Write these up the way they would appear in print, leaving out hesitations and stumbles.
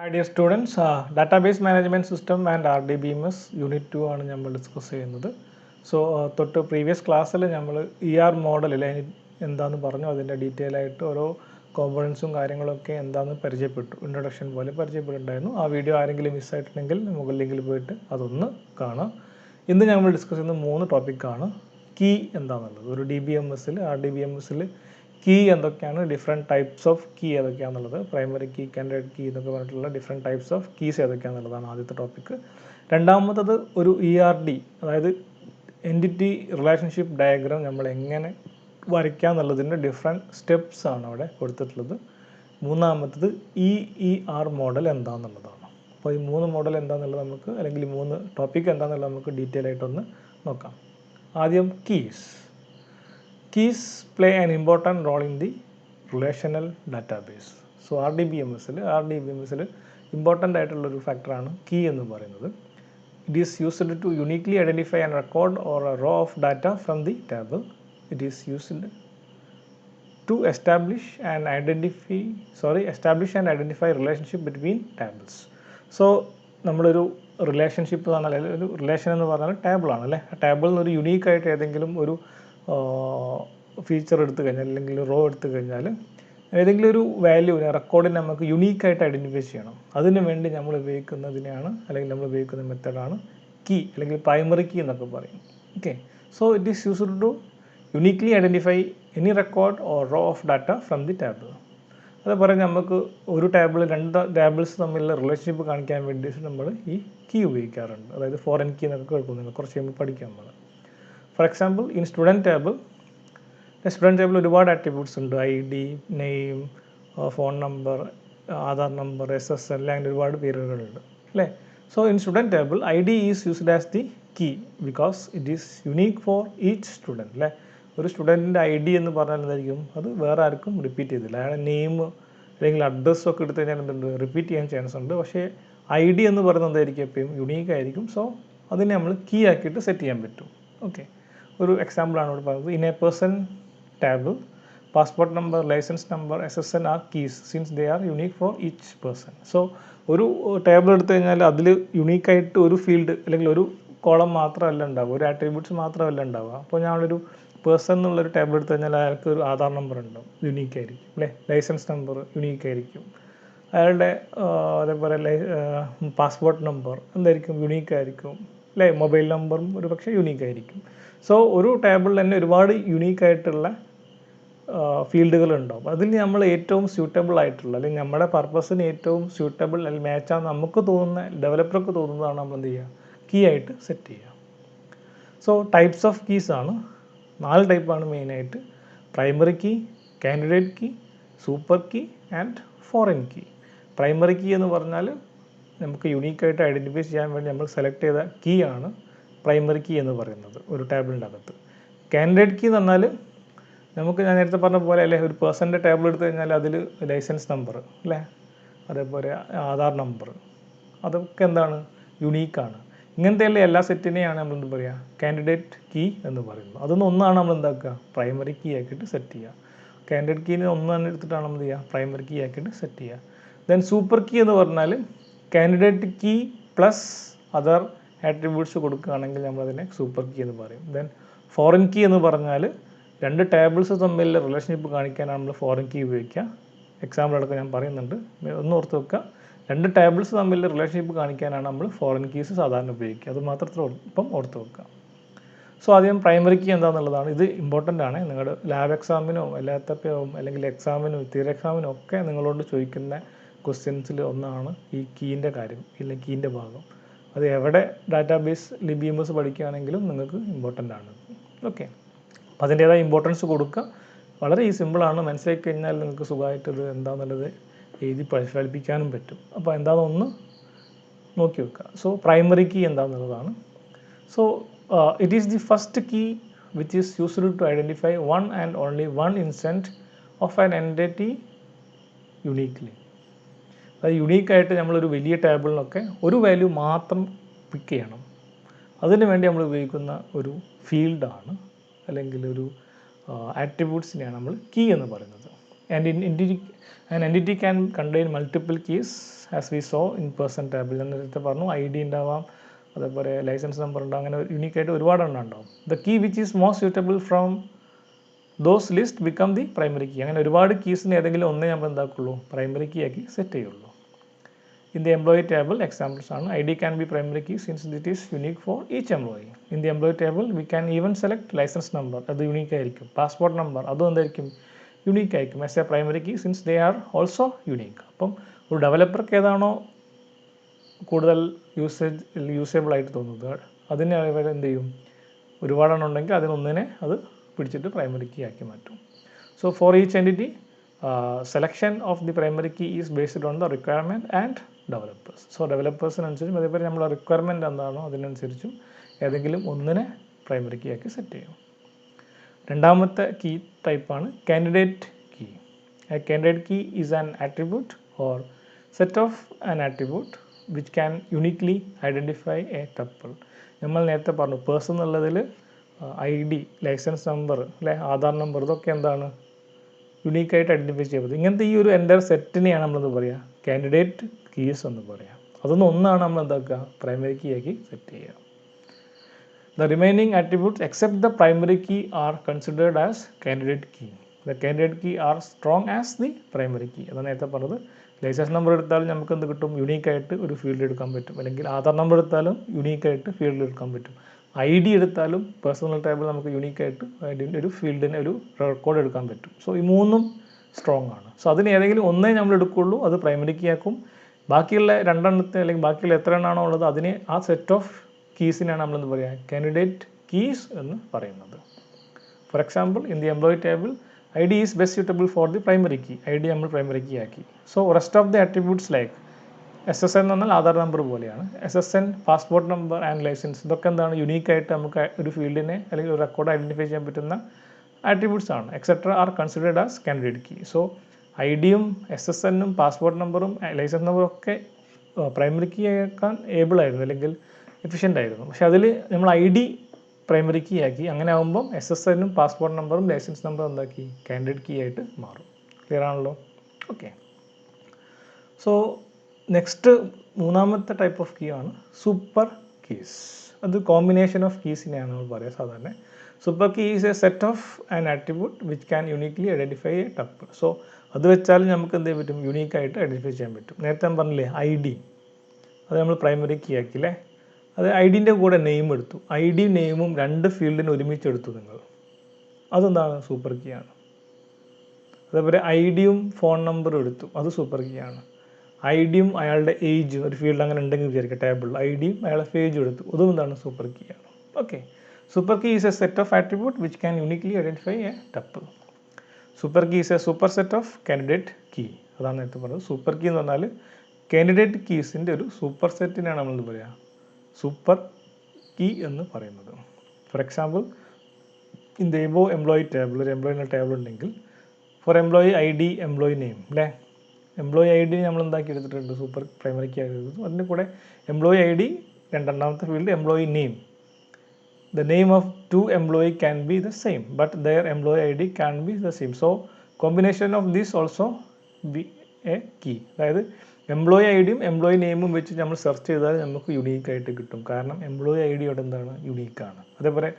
Hi dear students, database management system and RDBMS unit 2 ആണ് നമ്മൾ discuss ചെയ്യുന്നത്. So തൊട്ട് പ്രീവിയസ് ക്ലാസ്സിൽ നമ്മൾ മോഡൽ എന്താണെന്ന് പറഞ്ഞു, അതിൻ്റെ ഡീറ്റെയിൽ ആയിട്ട് ഓരോ കോമ്പണൻസും കാര്യങ്ങളൊക്കെ എന്താണെന്ന് പരിചയപ്പെട്ടു, ഇൻട്രൊഡക്ഷൻ പോലെ പരിചയപ്പെട്ടിട്ടുണ്ടായിരുന്നു. ആ വീഡിയോ ആരെങ്കിലും മിസ്സായിട്ടുണ്ടെങ്കിൽ മുകളിൽ ലിങ്കിൽ പോയിട്ട് അതൊന്ന് കാണാം. ഇന്ന് നമ്മൾ ഡിസ്കസ് ചെയ്യുന്ന 3 ടോപ്പിക്കാണ്. കീ എന്താണെന്നുള്ളത്, ഒരു DBMSൽ RDBMSൽ കീ എന്തൊക്കെയാണ്, ഡിഫറെൻറ്റ് ടൈപ്സ് ഓഫ് കീ ഏതൊക്കെയാണെന്നുള്ളത്, പ്രൈമറി കീ, കാൻഡിഡേറ്റ് കീ എന്നൊക്കെ പറഞ്ഞിട്ടുള്ള ഡിഫറെൻറ്റ് ടൈപ്സ് ഓഫ് കീസ് ഏതൊക്കെയാണെന്നുള്ളതാണ് ആദ്യത്തെ ടോപ്പിക്ക്. രണ്ടാമത്തത് ഒരു ERD, അതായത് എൻറ്റിറ്റി റിലേഷൻഷിപ്പ് ഡയഗ്രാം നമ്മൾ എങ്ങനെ വരയ്ക്കുക എന്നുള്ളതിൻ്റെ ഡിഫറെൻറ്റ് സ്റ്റെപ്സ് ആണ് അവിടെ കൊടുത്തിട്ടുള്ളത്. മൂന്നാമത്തത് EER മോഡൽ എന്താണെന്നുള്ളതാണ്. അപ്പോൾ ഈ 3 മോഡൽ എന്താണെന്നുള്ളത് നമുക്ക്, അല്ലെങ്കിൽ 3 ടോപ്പിക്ക് എന്താണെന്നുള്ളത് നമുക്ക് ഡീറ്റെയിൽ ആയിട്ടൊന്ന് നോക്കാം. ആദ്യം keys. Keys play an important role in the relational database. So RDBMSൽ ഇമ്പോർട്ടൻ്റ് ആയിട്ടുള്ളൊരു ഫാക്ടറാണ് കീ എന്ന് പറയുന്നത്. It is used to uniquely identify and record or a row of data from the table. It is used to establish and identify relationship between tables. So നമ്മളൊരു relationship എന്ന് പറഞ്ഞാൽ, ഒരു relation എന്ന് പറഞ്ഞാൽ ടേബിളാണ് അല്ലേ. ആ ടേബിളിൽ നിന്ന് ഒരു യുണീക്കായിട്ട് ഏതെങ്കിലും ഒരു ഫീച്ചർ എടുത്തു കഴിഞ്ഞാൽ, അല്ലെങ്കിൽ റോ എടുത്തു കഴിഞ്ഞാൽ, ഏതെങ്കിലും ഒരു വാല്യൂവിനെ, റെക്കോർഡിനെ നമുക്ക് യുണീക്കായിട്ട് ഐഡൻറ്റിഫൈ ചെയ്യണം. അതിന് വേണ്ടി നമ്മൾ ഉപയോഗിക്കുന്നതിനെയാണ്, അല്ലെങ്കിൽ നമ്മൾ ഉപയോഗിക്കുന്ന മെത്തേഡാണ് കീ, അല്ലെങ്കിൽ പ്രൈമറി കീ എന്നൊക്കെ പറയും. Okay, so it is used to uniquely identify any record or row of data from the table. അതേപോലെ നമുക്ക് ഒരു ടേബിൾ, 2 ടേബിൾസ് തമ്മിലുള്ള റിലേഷൻഷിപ്പ് കാണിക്കാൻ വേണ്ടിയിട്ട് നമ്മൾ ഈ കീ ഉപയോഗിക്കാറുണ്ട്. അതായത് ഫോറിൻ കീ എന്നൊക്കെ കേൾക്കുന്നുണ്ട്, കുറച്ച് കഴിയുമ്പോൾ പഠിക്കാം നമ്മൾ. For example, in student table ഒരുപാട് ആട്രിബ്യൂട്ട്സ് ഉണ്ട്. ID, name, phone number, Aadhaar number, SSN, അങ്ങനെ ഒരുപാട് പേരുകളുണ്ട് അല്ലേ. So in student table ID is used as the key because it is unique for each student അല്ലേ. ഒരു സ്റ്റുഡൻറ്റിൻ്റെ ID എന്ന് പറഞ്ഞാൽ എന്തായിരിക്കും, അത് വേറെ ആർക്കും റിപ്പീറ്റ് ചെയ്തില്ല. അയാളുടെ നെയിം അല്ലെങ്കിൽ അഡ്രസ്സൊക്കെ എടുത്തു കഴിഞ്ഞാൽ എന്തുണ്ട്, റിപ്പീറ്റ് ചെയ്യാൻ ചാൻസ് ഉണ്ട്. പക്ഷേ ID എന്ന് പറയുന്നത് എന്തായിരിക്കും, എപ്പോഴും യുണീക്ക് ആയിരിക്കും. സോ അതിനെ നമ്മൾ കീ ആക്കിയിട്ട് സെറ്റ് ചെയ്യാൻ പറ്റും. ഓക്കെ, ഒരു എക്സാമ്പിളാണ് ഇവിടെ പറയുന്നത്. In a person table, passport number, licence number, SSN are keys since they are unique for each person. So ഒരു ടേബിൾ എടുത്തു കഴിഞ്ഞാൽ അതിൽ യുണീക്കായിട്ട് ഒരു ഫീൽഡ് അല്ലെങ്കിൽ ഒരു കോളം മാത്രമല്ല ഉണ്ടാവുക, ഒരു ആട്രിബ്യൂട്ട്സ് മാത്രമല്ല ഉണ്ടാവുക. അപ്പോൾ ഞാനൊരു പേഴ്സൺ എന്നുള്ളൊരു ടേബിൾ എടുത്തു കഴിഞ്ഞാൽ അയാൾക്ക് ഒരു ആധാർ നമ്പർ ഉണ്ടാവും, യുണീക്കായിരിക്കും അല്ലേ. ലൈസൻസ് നമ്പർ യുണീക്കായിരിക്കും. അയാളുടെ അതേപോലെ പാസ്പോർട്ട് നമ്പർ എന്തായിരിക്കും, യുണീക്കായിരിക്കും അല്ലേ. മൊബൈൽ നമ്പറും ഒരു പക്ഷേ യുണീക്കായിരിക്കും. സോ ഒരു ടേബിളിൽ തന്നെ ഒരുപാട് യുണീക്കായിട്ടുള്ള ഫീൽഡുകളുണ്ടാവും. അതിൽ നമ്മൾ ഏറ്റവും സ്യൂട്ടബിൾ ആയിട്ടുള്ള, അല്ലെങ്കിൽ നമ്മുടെ പർപ്പസിന് ഏറ്റവും സ്യൂട്ടബിൾ അല്ലെങ്കിൽ മാച്ചാണ് നമുക്ക് തോന്നുന്ന, ഡെവലപ്പർക്ക് തോന്നുന്നതാണ് നമ്മൾ എന്ത് ചെയ്യുക, കീ ആയിട്ട് സെറ്റ് ചെയ്യുക. സോ ടൈപ്സ് ഓഫ് കീസ് ആണ് 4 ടൈപ്പാണ് മെയിനായിട്ട്. Primary key, candidate key, super key and foreign key. Primary key എന്ന് പറഞ്ഞാൽ നമുക്ക് യുണീക്കായിട്ട് ഐഡൻറ്റിഫൈ ചെയ്യാൻ വേണ്ടി നമ്മൾ സെലക്ട് ചെയ്ത കീ ആണ് പ്രൈമറി കീ എന്ന് പറയുന്നത് ഒരു ടേബിളിൻ്റെ അകത്ത്. കാൻഡിഡേറ്റ് കീ എന്ന് പറഞ്ഞാൽ നമുക്ക്, ഞാൻ നേരത്തെ പറഞ്ഞ പോലെ അല്ലേ, ഒരു പേഴ്സൻ്റെ ടേബിൾ എടുത്തു കഴിഞ്ഞാൽ അതിൽ ലൈസൻസ് നമ്പർ അല്ലേ, അതേപോലെ ആധാർ നമ്പർ, അതൊക്കെ എന്താണ്, യുണീക്കാണ്. ഇങ്ങനത്തെ എല്ലാ സെറ്റിനെയാണ് നമ്മൾ എന്ത് പറയുക, കാൻഡിഡേറ്റ് കീ എന്ന് പറയുന്നത്. അതൊന്നും ഒന്നാണ് നമ്മൾ എന്താക്കുക, പ്രൈമറി കീ ആക്കിയിട്ട് സെറ്റ് ചെയ്യുക. കാൻഡിഡേറ്റ് കീനെ ഒന്ന് തന്നെ എടുത്തിട്ടാണ് നമ്മൾ ചെയ്യുക, പ്രൈമറി കീ ആക്കിയിട്ട് സെറ്റ് ചെയ്യുക. ദെൻ സൂപ്പർ കീ എന്ന് പറഞ്ഞാൽ candidate key plus other attributes കൊടുക്കുകയാണെങ്കിൽ നമ്മളതിനെ സൂപ്പർ കീ എന്ന് പറയും. ദെൻ ഫോറിൻ കീ എന്ന് പറഞ്ഞാൽ 2 ടേബിൾസ് തമ്മിലുള്ള റിലേഷൻഷിപ്പ് കാണിക്കാനാണ് നമ്മൾ ഫോറിൻ കീ ഉപയോഗിക്കുക. എക്സാമ്പിൾ അടക്കം ഞാൻ പറയുന്നുണ്ട്, ഒന്ന് ഓർത്ത് വെക്കുക. 2 ടേബിൾസ് തമ്മിലുള്ള റിലേഷൻഷിപ്പ് കാണിക്കാനാണ് നമ്മൾ ഫോറിൻ കീസ് സാധാരണ ഉപയോഗിക്കുക. അത് മാത്രം ഇപ്പം ഓർത്ത് വെക്കുക. സോ ആദ്യം പ്രൈമറി കീ എന്താണെന്നുള്ളതാണ്. ഇത് ഇമ്പോർട്ടൻ്റ് ആണ്. നിങ്ങളുടെ ലാബ് എക്സാമിനോ എല്ലാത്തപ്പോൾ അല്ലെങ്കിൽ എക്സാമിനോ തിയറി എക്സാമിനോ ഒക്കെ നിങ്ങളോട് ചോദിക്കുന്ന ക്വസ്റ്റ്യൻസിൽ ഒന്നാണ് ഈ കീൻ്റെ കാര്യം, അല്ലെങ്കിൽ കീൻ്റെ ഭാഗം. അത് എവിടെ ഡാറ്റാബേസ് DBMS പഠിക്കുകയാണെങ്കിലും നിങ്ങൾക്ക് ഇമ്പോർട്ടൻ്റ് ആണ്. ഓക്കെ, അപ്പോൾ അതിൻ്റേതായ ഇമ്പോർട്ടൻസ് കൊടുക്കുക. വളരെ സിമ്പിളാണ്, മനസ്സിലാക്കി കഴിഞ്ഞാൽ നിങ്ങൾക്ക് സുഖമായിട്ട് ഇത് എന്താണെന്നുള്ളത് എഴുതി പരിശീലിപ്പിക്കാനും പറ്റും. അപ്പോൾ എന്താണെന്നൊന്ന് നോക്കി വെക്കുക. സോ പ്രൈമറി കീ എന്താണെന്നുള്ളതാണ്. So it is the first key which is used to identify one and only one instant of an entity uniquely. അത് യുണീക്കായിട്ട് നമ്മളൊരു വലിയ ടേബിളിനൊക്കെ ഒരു വാല്യൂ മാത്രം പിക്ക് ചെയ്യണം. അതിന് വേണ്ടി നമ്മൾ ഉപയോഗിക്കുന്ന ഒരു ഫീൽഡാണ്, അല്ലെങ്കിൽ ഒരു ആട്രിബ്യൂട്ട്സിനെയാണ് നമ്മൾ കീ എന്ന് പറയുന്നത്. And entity can contain multiple keys as we so in person table. ഞാൻ നേരത്തെ പറഞ്ഞു ഐ ഡി ഉണ്ടാവാം, അതേപോലെ ലൈസൻസ് നമ്പർ ഉണ്ടാവും, അങ്ങനെ യൂണീക്കായിട്ട് ഒരുപാട് എണ്ണം ഉണ്ടാവും. The key which is most suitable from those list become the primary key. അങ്ങനെ ഒരുപാട് കീസിന് ഏതെങ്കിലും ഒന്നേ നമ്മൾ എന്താക്കുള്ളൂ, പ്രൈമറി കീ ആക്കി സെറ്റ് ചെയ്യുള്ളൂ. In the employee table, examples ആണ് ID can be primary key since it is unique for each employee. In the employee table, we can even select license number, അത് യൂണീക്ക് ആയിരിക്കും. Passport number അതും എന്തായിരിക്കും, unique ആയിരിക്കും as a primary key since they are also unique. അപ്പം ഒരു ഡെവലപ്പർക്ക് ഏതാണോ കൂടുതൽ യൂസേബിൾ ആയിട്ട് തോന്നുന്നത് അതിനെ അവർ എന്ത് ചെയ്യും, ഒരുപാടെണ്ണം ഉണ്ടെങ്കിൽ അതിനൊന്നിനെ അത് പിടിച്ചിട്ട് പ്രൈമറി കീ ആക്കി മാറ്റും. So for each entity selection of the primary key is based on the requirement and developers. So ഡെവലപ്പേഴ്സിനനുസരിച്ചും അതേപോലെ നമ്മുടെ റിക്വയർമെൻറ്റ് എന്താണോ അതിനനുസരിച്ചും ഏതെങ്കിലും ഒന്നിനെ പ്രൈമറി കീ ആക്കി സെറ്റ് ചെയ്യും. രണ്ടാമത്തെ കീ ടൈപ്പാണ് candidate key. A candidate key is an attribute or set of an attribute which can uniquely identify a tuple. നമ്മൾ നേരത്തെ പറഞ്ഞു പേഴ്സൺ എന്നുള്ളതിൽ ഐ ഡി, ലൈസൻസ് നമ്പർ, അല്ലെ ആധാർ നമ്പർ, ഇതൊക്കെ എന്താണ് യുണീക്കായിട്ട് ഐഡൻറ്റിഫൈ ചെയ്യപ്പെടുന്നത്. ഇങ്ങനത്തെ ഈ ഒരു എൻ്റെ സെറ്റിനെയാണ് നമ്മളെന്ത് പറയുക, കാൻഡിഡേറ്റ് കീസ് എന്ന് പറയാം. അതൊന്നും ഒന്നാണ് നമ്മൾ എന്താക്കുക, പ്രൈമറി കീ ആക്കി സെറ്റ് ചെയ്യുക. The remaining attributes except the primary key are considered as candidate key. The candidate key are strong as the primary key. അതാണ് നേരത്തെ പറഞ്ഞത്. ലൈസൻസ് നമ്പർ എടുത്താലും നമുക്ക് എന്ത് കിട്ടും, യൂണീക്കായിട്ട് ഒരു ഫീൽഡ് എടുക്കാൻ പറ്റും. അല്ലെങ്കിൽ ആധാർ നമ്പർ എടുത്താലും യൂണീക്കായിട്ട് ഫീൽഡിൽ എടുക്കാൻ പറ്റും. ഐ ഡി എടുത്താലും പേഴ്സണൽ ടേബിൾ നമുക്ക് യൂണീക്കായിട്ട് അതിൻ്റെ ഒരു ഫീൽഡിന് ഒരു റെക്കോർഡ് എടുക്കാൻ പറ്റും. സോ ഈ മൂന്നും സ്ട്രോങ് ആണ്. സോ അതിന് ഏതെങ്കിലും ഒന്നേ നമ്മൾ എടുക്കുകയുള്ളൂ, അത് പ്രൈമറി കീ ആക്കും. ബാക്കിയുള്ള രണ്ടെണ്ണത്തെ അല്ലെങ്കിൽ ബാക്കിയുള്ള എത്ര എണ്ണമാണോ ഉള്ളത് അതിനെ ആ സെറ്റ് ഓഫ് കീസിനാണ് നമ്മളെന്ന് പറയുക, കാൻഡിഡേറ്റ് കീസ് എന്ന് പറയുന്നത്. For example in the employee table I D is best suitable for the primary key. I D നമ്മൾ പ്രൈമറി കീ ആക്കി. So rest of the attributes like SSN എന്ന് പറഞ്ഞാൽ ആധാർ നമ്പർ പോലെയാണ്. SSN, passport number and licence, ഇതൊക്കെ എന്താണ് യുണീക്കായിട്ട് നമുക്ക് ഒരു ഫീൽഡിനെ അല്ലെങ്കിൽ ഒരു റെക്കോർഡ് ഐഡൻറ്റിഫൈ ചെയ്യാൻ പറ്റുന്ന ആട്രിബ്യൂട്ട്സ് ആണ്. Etcetera are considered as candidate key. So I ഡിയും SSN-ഉം പാസ്പോർട്ട് നമ്പറും ലൈസൻസ് നമ്പറും ഒക്കെ പ്രൈമറി കീ ആക്കാൻ ഏബിൾ ആയിരുന്നു, അല്ലെങ്കിൽ എഫിഷ്യൻ്റ് ആയിരുന്നു. പക്ഷെ അതിൽ നമ്മൾ ഐ ഡി പ്രൈമറി കീ ആക്കി. അങ്ങനെ ആകുമ്പം SSN-ഉം പാസ്പോർട്ട് നമ്പറും ലൈസൻസ് നമ്പറും എന്താക്കി, കാൻഡിഡേറ്റ് കീ ആയിട്ട് മാറും. ക്ലിയർ ആണല്ലോ? ഓക്കെ. സോ നെക്സ്റ്റ് മൂന്നാമത്തെ ടൈപ്പ് ഓഫ് കീ ആണ് സൂപ്പർ കീസ്. അത് കോമ്പിനേഷൻ ഓഫ് കീസിനെയാണ് നമ്മൾ പറയുക സാധാരണ. Super key is a set of an attribute which can uniquely identify a tuple. So അത് വെച്ചാൽ നമുക്ക് എന്ത് ചെയ്യാൻ പറ്റും, യൂണീക്കായിട്ട് ഐഡൻറ്റിഫൈ ചെയ്യാൻ പറ്റും. നേരത്തെ ഞാൻ പറഞ്ഞില്ലേ ഐ ഡി, അത് നമ്മൾ പ്രൈമറി കീ ആക്കിയില്ലേ. അത് ഐ ഡിൻ്റെ കൂടെ നെയിം എടുത്തു. ഐ ഡി നെയിമും രണ്ട് ഫീൽഡിന് ഒരുമിച്ച് എടുത്തു നിങ്ങൾ, അതെന്താണ്, സൂപ്പർ കീ ആണ്. അതേപോലെ ഐ ഡിയും ഫോൺ നമ്പറും എടുത്തു, അത് സൂപ്പർ കീ ആണ്. ഐ ഡിയും അയാളുടെ ഏജും ഒരു ഫീൽഡ് അങ്ങനെ ഉണ്ടെങ്കിൽ വിചാരിക്കുക ടേബിൾ, ഐ ഡിയും അയാളുടെ ഏജും എടുത്തു, അതും എന്താണ്, സൂപ്പർ കീ ആണ്. Okay. Super key is a set of attribute which can uniquely identify a tuple. Super key is a super set of candidate key. അതാണ് നേരത്തെ പറഞ്ഞത്. സൂപ്പർ കീ എന്ന് പറഞ്ഞാൽ കാൻഡിഡേറ്റ് കീസിൻ്റെ ഒരു സൂപ്പർ സെറ്റിനാണ് നമ്മൾ പറയുക സൂപ്പർ കീ എന്ന് പറയുന്നത്. For example in the above employee table, ഒരു എംപ്ലോയിൻ്റെ ടേബിൾ ഉണ്ടെങ്കിൽ for employee I D, employee name, അല്ലേ. എംപ്ലോയി ഐ ഡി നമ്മൾ എന്താക്കി എടുത്തിട്ടുണ്ട്, സൂപ്പർ പ്രൈമറിക്ക് ആക്കി എടുത്തു. അതിൻ്റെ കൂടെ എംപ്ലോയി ഐ ഡി രണ്ടാമത്തെ field, employee name. The name of two employee can be the same, but their employee ID can be the same. So combination of this also be a key. അതായത് employee I ഡിയും employee നെയിമും വെച്ച് നമ്മൾ search ചെയ്താൽ നമുക്ക് യുണീക്കായിട്ട് കിട്ടും. കാരണം employee I D അവിടെ എന്താണ്, യുണീക്കാണ്. അതേപോലെ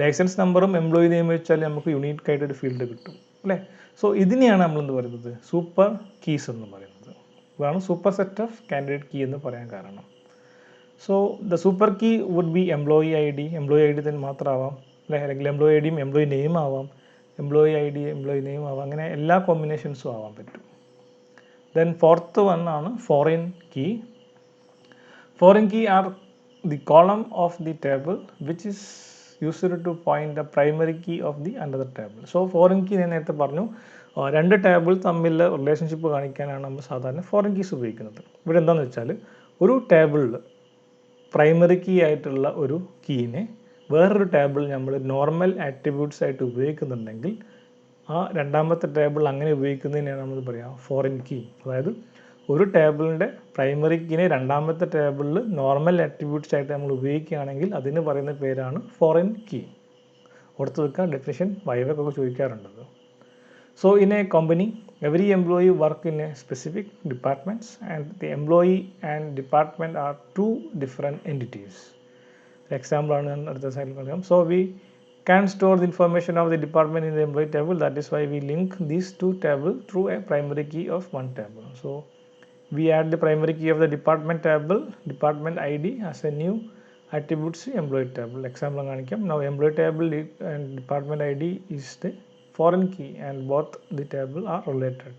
ലൈസൻസ് നമ്പറും എംപ്ലോയി നെയിം വെച്ചാൽ നമുക്ക് യുണീക്കായിട്ടൊരു ഫീൽഡ് കിട്ടും, അല്ലേ. സോ ഇതിനെയാണ് നമ്മളെന്ത് പറയുന്നത്, സൂപ്പർ കീസ് എന്ന് പറയുന്നത്. അതാണ് super set of candidate key എന്ന് പറയാൻ കാരണം. So the super key would be employee I D, employee I D തന്നെ മാത്രമാവാം, അല്ലെ. അല്ലെങ്കിൽ എംപ്ലോയി ഐ ഡിയും എംപ്ലോയി നെയിം ആവാം, employee I D employee name ആവാം, അങ്ങനെ എല്ലാ കോമ്പിനേഷൻസും ആവാൻ പറ്റും. ദെൻ ഫോർത്ത് വൺ ആണ് foreign key. Foreign key are the column of the table which is used to point the primary key of the another table. So foreign key ഞാൻ നേരത്തെ പറഞ്ഞു, രണ്ട് ടേബിൾ തമ്മിലുള്ള റിലേഷൻഷിപ്പ് കാണിക്കാനാണ് നമ്മൾ സാധാരണ ഫോറിൻ കീസ് ഉപയോഗിക്കുന്നത്. ഇവിടെ എന്താണെന്ന് വെച്ചാൽ ഒരു ടേബിളിൽ പ്രൈമറി കീ ആയിട്ടുള്ള ഒരു കീനെ വേറൊരു ടേബിൾ നമ്മൾ നോർമൽ ആട്രിബ്യൂട്ട്സ് ആയിട്ട് ഉപയോഗിക്കുന്നുണ്ടെങ്കിൽ ആ രണ്ടാമത്തെ ടേബിൾ അങ്ങനെ ഉപയോഗിക്കുന്നതിനാണ് നമ്മൾ പറയുക ഫോറിൻ കീ. അതായത് ഒരു ടേബിളിൻ്റെ പ്രൈമറി കീനെ രണ്ടാമത്തെ ടേബിളിൽ നോർമൽ ആട്രിബ്യൂട്ട്സ് ആയിട്ട് നമ്മൾ ഉപയോഗിക്കുകയാണെങ്കിൽ അതിന് പറയുന്ന പേരാണ് ഫോറിൻ കീ. ഓർത്ത് വെക്കുക, ഡെഫിനിഷൻ വൈവൊക്കെ ചോദിക്കാറുണ്ടത്. So in a company Every employee work in a specific departments, and the employee and department are two different entities. Example ആണ് അടുത്ത സൈഡിൽ പറയാം. So we can store the information of the department in the employee table. That is why we link these two tables through a primary key of one table. So we add the primary key of the department table, department ID, as a new attributes to employee table. Example കാണിക്കാം. Now employee table and department ID is the foreign key and both the table are related.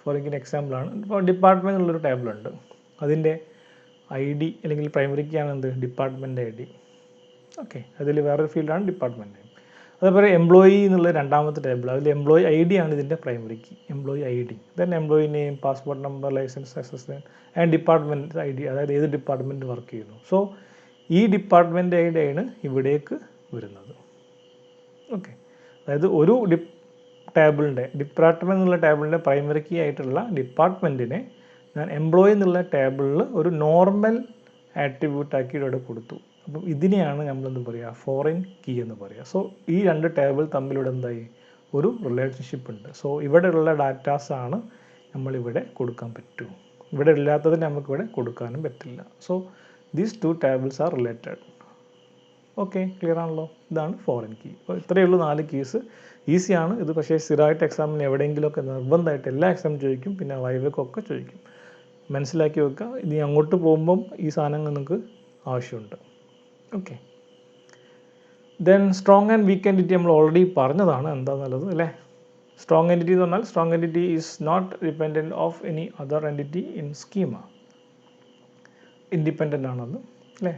For example ആണ്. ഇപ്പോൾ department എന്നുള്ളൊരു table ഉണ്ട്, അതിൻ്റെ I D അല്ലെങ്കിൽ primary key ആണ് എന്ത്, department I D. Okay, അതിൽ വേറൊരു ഫീൽഡാണ് ഡിപ്പാർട്ട്മെൻറ്റ്. അതേപോലെ എംപ്ലോയി എന്നുള്ള രണ്ടാമത്തെ ടേബിൾ, അതിൽ എംപ്ലോയി ഐ ഡി ആണ് ഇതിൻ്റെ primary key, employee I D. Then employee name, passport number, licence, SSN and department I D, അതായത് ഏത് ഡിപ്പാർട്ട്മെൻറ്റ് വർക്ക് ചെയ്യുന്നു. സോ ഈ ഡിപ്പാർട്ട്മെൻറ്റ് ഐ ഡിയാണ് ഇവിടേക്ക് വരുന്നത്. ഓക്കെ, അതായത് ഒരു ടേബിളിൻ്റെ ഡിപ്പാർട്ട്മെൻറ്റ് എന്നുള്ള ടേബിളിൻ്റെ പ്രൈമറി കീ ആയിട്ടുള്ള ഡിപ്പാർട്ട്മെൻറ്റിനെ ഞാൻ എംപ്ലോയി എന്നുള്ള ടേബിളിൽ ഒരു നോർമൽ ആട്രിബ്യൂട്ടാക്കി ഇവിടെ കൊടുത്തു. അപ്പം ഇതിനെയാണ് നമ്മളെന്ത് പറയുക, ഫോറിൻ കീ എന്ന് പറയുക. സോ ഈ രണ്ട് ടേബിൾ തമ്മിലൂടെ എന്തായി, ഒരു റിലേഷൻഷിപ്പ് ഉണ്ട്. സോ ഇവിടെയുള്ള ഡാറ്റാസാണ് നമ്മളിവിടെ കൊടുക്കാൻ പറ്റൂ, ഇവിടെ ഇല്ലാത്തതിന് നമുക്കിവിടെ കൊടുക്കാനും പറ്റില്ല. So these two tables are related. Okay, clear ആണല്ലോ. ഇതാണ് ഫോറിൻ കീ. അപ്പോൾ ഇത്രയേ ഉള്ളൂ 4 കീസ്. ഈസിയാണ് ഇത്, പക്ഷേ സ്ഥിരമായിട്ട് എക്സാമിന് എവിടെയെങ്കിലുമൊക്കെ നിർബന്ധമായിട്ട് എല്ലാ എക്സാമിനും ചോദിക്കും, പിന്നെ വൈവയ്ക്കൊക്കെ ചോദിക്കും. മനസ്സിലാക്കി വെക്കുക, ഇനി അങ്ങോട്ട് പോകുമ്പം ഈ സാധനങ്ങൾ നിങ്ങൾക്ക് ആവശ്യമുണ്ട്. Okay, then strong and weak entity നമ്മൾ ഓൾറെഡി പറഞ്ഞതാണ് എന്താണെന്നുള്ളത് അല്ലേ. സ്ട്രോങ് എൻറ്റിറ്റി എന്ന് പറഞ്ഞാൽ strong entity is not dependent of any other entity in schema. Independent ആണത് അല്ലേ.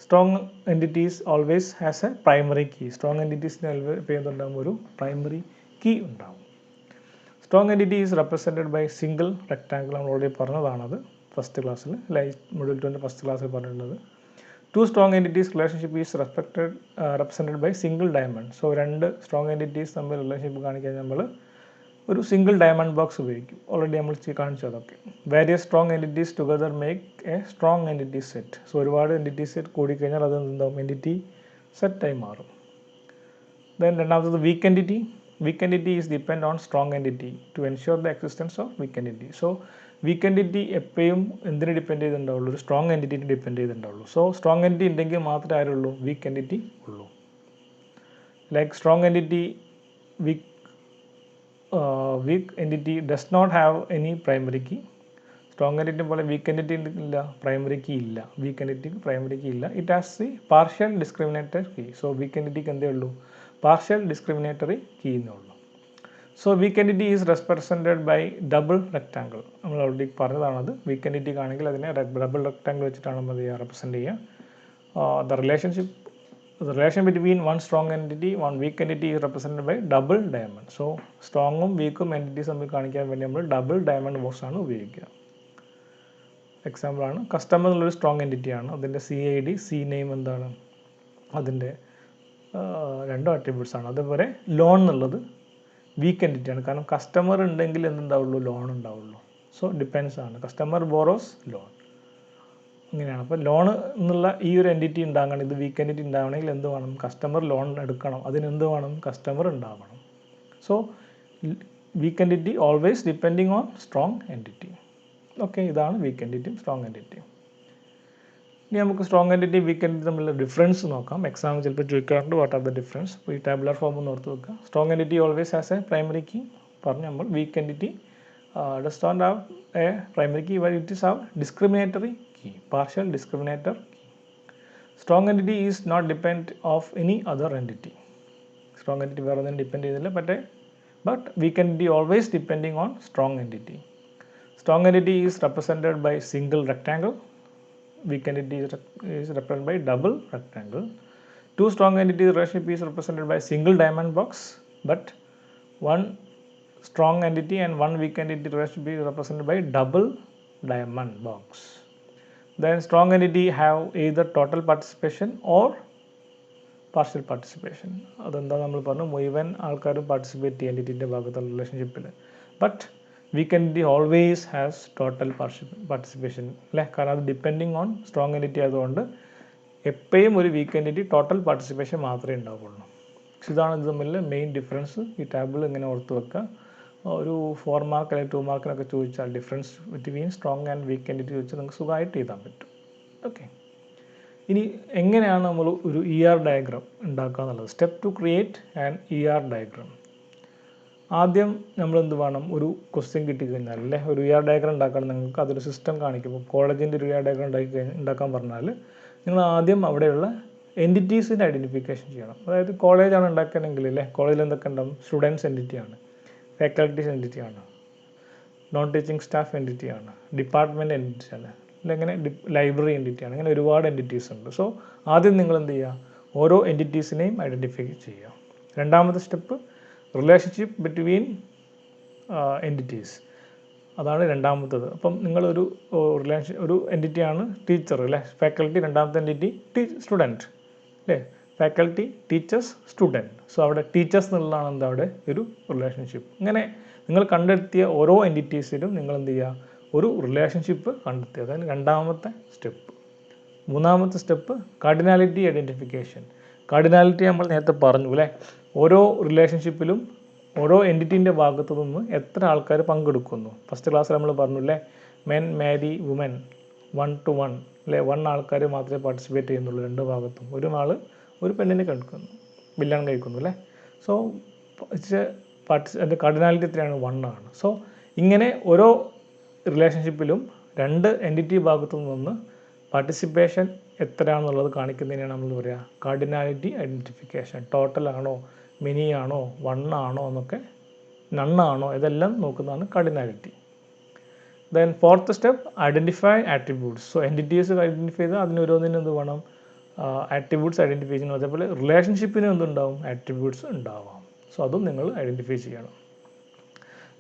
Strong entities always has a primary key. Strong എൻറ്റിറ്റീസിന് എന്തുണ്ടാകും, ഒരു പ്രൈമറി കീ ഉണ്ടാകും. Strong entity is represented by single rectangle. നമ്മൾ already പറഞ്ഞതാണത് ഫസ്റ്റ് ക്ലാസ്സിൽ, module 2 first ക്ലാസ്സിൽ പറഞ്ഞിട്ടുള്ളത്. Two strong entities relationship is represented by single diamond. So രണ്ട് സ്ട്രോങ് എൻറ്റിറ്റീസ് തമ്മിൽ റിലേഷൻഷിപ്പ് കാണിക്കാൻ നമ്മൾ ഒരു സിംഗിൾ ഡയമണ്ട് ബോക്സ് ഉപയോഗിക്കും. ഓൾറെഡി നമ്മൾ കാണിച്ചു അതൊക്കെ. Various strong entities together make a strong entity set. So ഒരുപാട് എൻറ്റിറ്റി സെറ്റ് കൂടിക്കഴിഞ്ഞാൽ അത് എന്താവും, എൻറ്റിറ്റി സെറ്റായി മാറും. ദെൻ രണ്ടാമത്തത് weak entity. Weak entity is depend on strong entity to ensure the existence of weak entity. So weak entity എപ്പോഴും എന്തിനെ ഡിപ്പെൻഡ് ചെയ്തിട്ടുണ്ടാവുള്ളൂ, ഒരു സ്ട്രോങ് എൻറ്റിറ്റിനെ ഡിപ്പെൻഡ് ചെയ്തിട്ടുണ്ടാവുള്ളൂ. സോ സ്ട്രോങ് എൻറ്റിറ്റി ഉണ്ടെങ്കിൽ മാത്രമേ ആരുള്ളൂ, വീക്ക് എൻറ്റിറ്റി ഉള്ളൂ. Like strong entity, weak entity does not have any primary key. Strong entity പോലെ വീക്ക് എൻറ്റിറ്റി ഇല്ല, പ്രൈമറി കീ ഇല്ല. വീക്ക് എൻറ്റിറ്റിക്ക് പ്രൈമറി കീ ഇല്ല. It has the partial discriminatory key. So weak എൻറ്റിറ്റിക്ക് എന്തേ ഉള്ളൂ, പാർഷ്യൽ ഡിസ്ക്രിമിനേറ്ററി കീ എന്നേ ഉള്ളൂ. So weak entity is represented by double rectangle. നമ്മൾ ഓൾറെഡി പറഞ്ഞതാണത്. വീക്ക് എൻറ്റിറ്റിക്ക് ആണെങ്കിൽ അതിനെ ഡബിൾ റെക്ടാങ്കിൾ വെച്ചിട്ടാണ് നമ്മൾ റെപ്രസെൻറ്റ് ചെയ്യുക. The relation between one strong entity, one weak entity is represented by double diamond. So സ്ട്രോങ്ങും വീക്കും എൻറ്റിറ്റീസ് തമ്മിൽ കാണിക്കാൻ വേണ്ടി നമ്മൾ ഡബിൾ ഡയമണ്ട് ബോക്സ് ആണ് ഉപയോഗിക്കുക. എക്സാമ്പിൾ ആണ് കസ്റ്റമർ എന്നുള്ളൊരു സ്ട്രോങ് എൻറ്റിറ്റി ആണ്. അതിൻ്റെ CID, സി നെയിം എന്താണ്, അതിൻ്റെ 2 അട്രിബ്യൂട്ട്സ് ആണ്. അതേപോലെ ലോൺ എന്നുള്ളത് വീക്ക് എൻറ്റിറ്റി ആണ്, കാരണം കസ്റ്റമർ ഉണ്ടെങ്കിൽ എന്തുണ്ടാവുള്ളൂ, ലോൺ ഉണ്ടാവുള്ളൂ. സോ ഡിപ്പെൻസ് ആണ്, കസ്റ്റമർ ബോറോസ് ലോൺ, അങ്ങനെയാണ്. അപ്പോൾ ലോൺ എന്നുള്ള ഈ ഒരു എൻറ്റിറ്റി ഉണ്ടാകണം, ഇത് വീക്ക് എൻറ്റിറ്റി ഉണ്ടാവണമെങ്കിൽ എന്ത് വേണം, കസ്റ്റമർ ലോൺ എടുക്കണം, അതിനെന്ത് വേണം, കസ്റ്റമർ ഉണ്ടാവണം. So weak entity always depending on strong entity. Okay, ഇതാണ് വീക്ക് എൻറ്റിറ്റിയും സ്ട്രോങ് എൻറ്റിറ്റിയും. ഇനി നമുക്ക് സ്ട്രോങ് എൻറ്റിറ്റി വീക്ക് എൻറ്റിറ്റി തമ്മിലുള്ള ഡിഫറൻസ് നോക്കാം. എക്സാമിൽ ചിലപ്പോൾ ചോദിക്കാറുണ്ട്, വാട്ട് ആർ ദ ഡിഫറൻസ്. അപ്പോൾ ഈ ടാബുലർ ഫോം ഒന്ന് ഓർത്ത് വെക്കുക. Strong entity always has a primary key പറഞ്ഞു നമ്മൾ. Weak entity does not have a primary key, but it is have discriminatory key, partial discriminator key. Strong entity is not dependent of any other entity. Strong entity വേറെ ഒന്നും depend ചെയ്തില്ല, but weak entity always depending on strong entity. Strong entity is represented by single rectangle. Weak entity is represented by double rectangle. Two strong entity relationship is represented by single diamond box, but one strong entity and one weak entity relationship is represented by double diamond box. Then strong entity have either total participation or partial participation. അതെന്താ നമ്മൾ പറഞ്ഞു, മുഴുവൻ ആൾക്കാരും participate ചെയ്യും എൻറ്റിറ്റിൻ്റെ ഭാഗത്തുള്ള റിലേഷൻഷിപ്പിൽ. But week entity always has total participation അല്ലേ, കാരണം അത് ഡിപ്പെൻഡിങ് ഓൺ സ്ട്രോങ് എൻറ്റിറ്റി ആയതുകൊണ്ട് എപ്പോഴും ഒരു വീക്ക് എൻറ്റിറ്റി ടോട്ടൽ പാർട്ടിസിപ്പേഷൻ മാത്രമേ ഉണ്ടാവുള്ളൂ. ഇതാണ് ഇത് തമ്മിൽ മെയിൻ ഡിഫറൻസ്. ഈ ടാബിൾ ഇങ്ങനെ ഓർത്ത് വെക്കുക. ഒരു 4 മാർക്ക് അല്ലെങ്കിൽ 2 മാർക്കിനൊക്കെ ചോദിച്ചാൽ difference between strong and weak entity ചോദിച്ചാൽ നിങ്ങൾക്ക് സുഖമായിട്ട് എഴുതാൻ പറ്റും. ഓക്കെ, ഇനി എങ്ങനെയാണ് നമ്മൾ ഒരു ER ഡയഗ്രാം ഉണ്ടാക്കുക എന്നുള്ളത്. Step to create an ER diagram. ആദ്യം നമ്മൾ എന്ത് വേണം, ഒരു ക്വസ്റ്റ്യൻ കിട്ടിക്കഴിഞ്ഞാൽ അല്ലേ, ഒരു ER ഡയഗ്രാം ഉണ്ടാക്കാൻ നിങ്ങൾക്ക് അതൊരു സിസ്റ്റം കാണിക്കുമ്പോൾ കോളേജിൻ്റെ ഒരു ER ഡയഗ്രാം ഉണ്ടാക്കാൻ പറഞ്ഞാൽ നിങ്ങൾ ആദ്യം അവിടെയുള്ള എൻറ്റിറ്റീസിൻ്റെ ഐഡൻറ്റിഫിക്കേഷൻ ചെയ്യണം. അതായത് കോളേജാണ് ഉണ്ടാക്കണമെങ്കിൽ അല്ലേ, കോളേജിൽ എന്തൊക്കെ ഉണ്ടാവും, സ്റ്റുഡൻസ് എൻറ്റിറ്റിയാണ്, ഫാക്കൽറ്റീസ് എൻറ്റിറ്റിയാണ്, നോൺ ടീച്ചിങ് സ്റ്റാഫ് എൻറ്റിറ്റിയാണ്, ഡിപ്പാർട്ട്മെൻറ്റ് എൻറ്റിറ്റിയാണ്, അല്ലെങ്കിൽ ലൈബ്രറി എൻറ്റിറ്റിയാണ്. അങ്ങനെ ഒരുപാട് എൻറ്റിറ്റീസ് ഉണ്ട്. സോ ആദ്യം നിങ്ങൾ എന്ത് ചെയ്യുക, ഓരോ എൻറ്റിറ്റീസിനെയും ഐഡൻറ്റിഫൈ ചെയ്യുക. രണ്ടാമത്തെ സ്റ്റെപ്പ് റിലേഷൻഷിപ്പ് ബിറ്റ്വീൻ എൻറ്റിറ്റീസ്, അതാണ് രണ്ടാമത്തത്. അപ്പം നിങ്ങളൊരു ഒരു എൻറ്റിറ്റിയാണ് ടീച്ചർ അല്ലേ, ഫാക്കൽറ്റി, രണ്ടാമത്തെ എൻറ്റിറ്റി സ്റ്റുഡൻറ്റ് അല്ലേ, ഫാക്കൽറ്റി, ടീച്ചേഴ്സ്, സ്റ്റുഡൻറ്റ്. സോ അവിടെ ടീച്ചേഴ്സ് എന്നുള്ളതാണ് എന്താ അവിടെ ഒരു റിലേഷൻഷിപ്പ്. ഇങ്ങനെ നിങ്ങൾ കണ്ടെത്തിയ ഓരോ എൻറ്റിറ്റീസിലും നിങ്ങൾ എന്ത് ചെയ്യുക, ഒരു റിലേഷൻഷിപ്പ് കണ്ടെത്തുക. അതായത് രണ്ടാമത്തെ സ്റ്റെപ്പ്. മൂന്നാമത്തെ സ്റ്റെപ്പ് കാർഡിനാലിറ്റി ഐഡൻറ്റിഫിക്കേഷൻ. കാർഡിനാലിറ്റി നമ്മൾ നേരത്തെ പറഞ്ഞു അല്ലേ, ഓരോ റിലേഷൻഷിപ്പിലും ഓരോ എൻറ്റിറ്റീൻ്റെ ഭാഗത്തു നിന്ന് എത്ര ആൾക്കാർ പങ്കെടുക്കുന്നു. ഫസ്റ്റ് ക്ലാസ്സിൽ നമ്മൾ പറഞ്ഞു അല്ലേ, മെൻ മാരി വുമൻ 1 to 1 അല്ലേ, 1 ആൾക്കാർ മാത്രമേ പാർട്ടിസിപ്പേറ്റ് ചെയ്യുന്നുള്ളൂ രണ്ട് ഭാഗത്തും. ഒരു പെണ്ണിനെ കഴിക്കുന്നു, കല്യാണം കഴിക്കുന്നു അല്ലേ. സോ അതിൻ്റെ കാർഡിനാലിറ്റി എത്രയാണ്, 1 ആണ്. സോ ഇങ്ങനെ ഓരോ റിലേഷൻഷിപ്പിലും രണ്ട് എൻറ്റിറ്റി ഭാഗത്തു നിന്ന് പാർട്ടിസിപ്പേഷൻ എത്രയാണെന്നുള്ളത് കാണിക്കുന്നതിനാണ് നമ്മൾ പറയുക കാർഡിനാലിറ്റി ഐഡൻറ്റിഫിക്കേഷൻ. ടോട്ടലാണോ, മിനി ആണോ, 1 ആണോ എന്നൊക്കെ, നണ്ണാണോ, ഇതെല്ലാം നോക്കുന്നതാണ് cardinality. Then fourth step identify attributes. So entities identify ചെയ്താൽ അതിന് ഓരോന്നിനും എന്ത് വേണം, ആട്രിബ്യൂട്ട്സ് ഐഡൻറ്റിഫൈ ചെയ്യണം. അതേപോലെ റിലേഷൻഷിപ്പിന് എന്തുണ്ടാവും, ആട്രിബ്യൂട്ട്സ് ഉണ്ടാവാം. സോ അതും നിങ്ങൾ ഐഡൻറ്റിഫൈ ചെയ്യണം.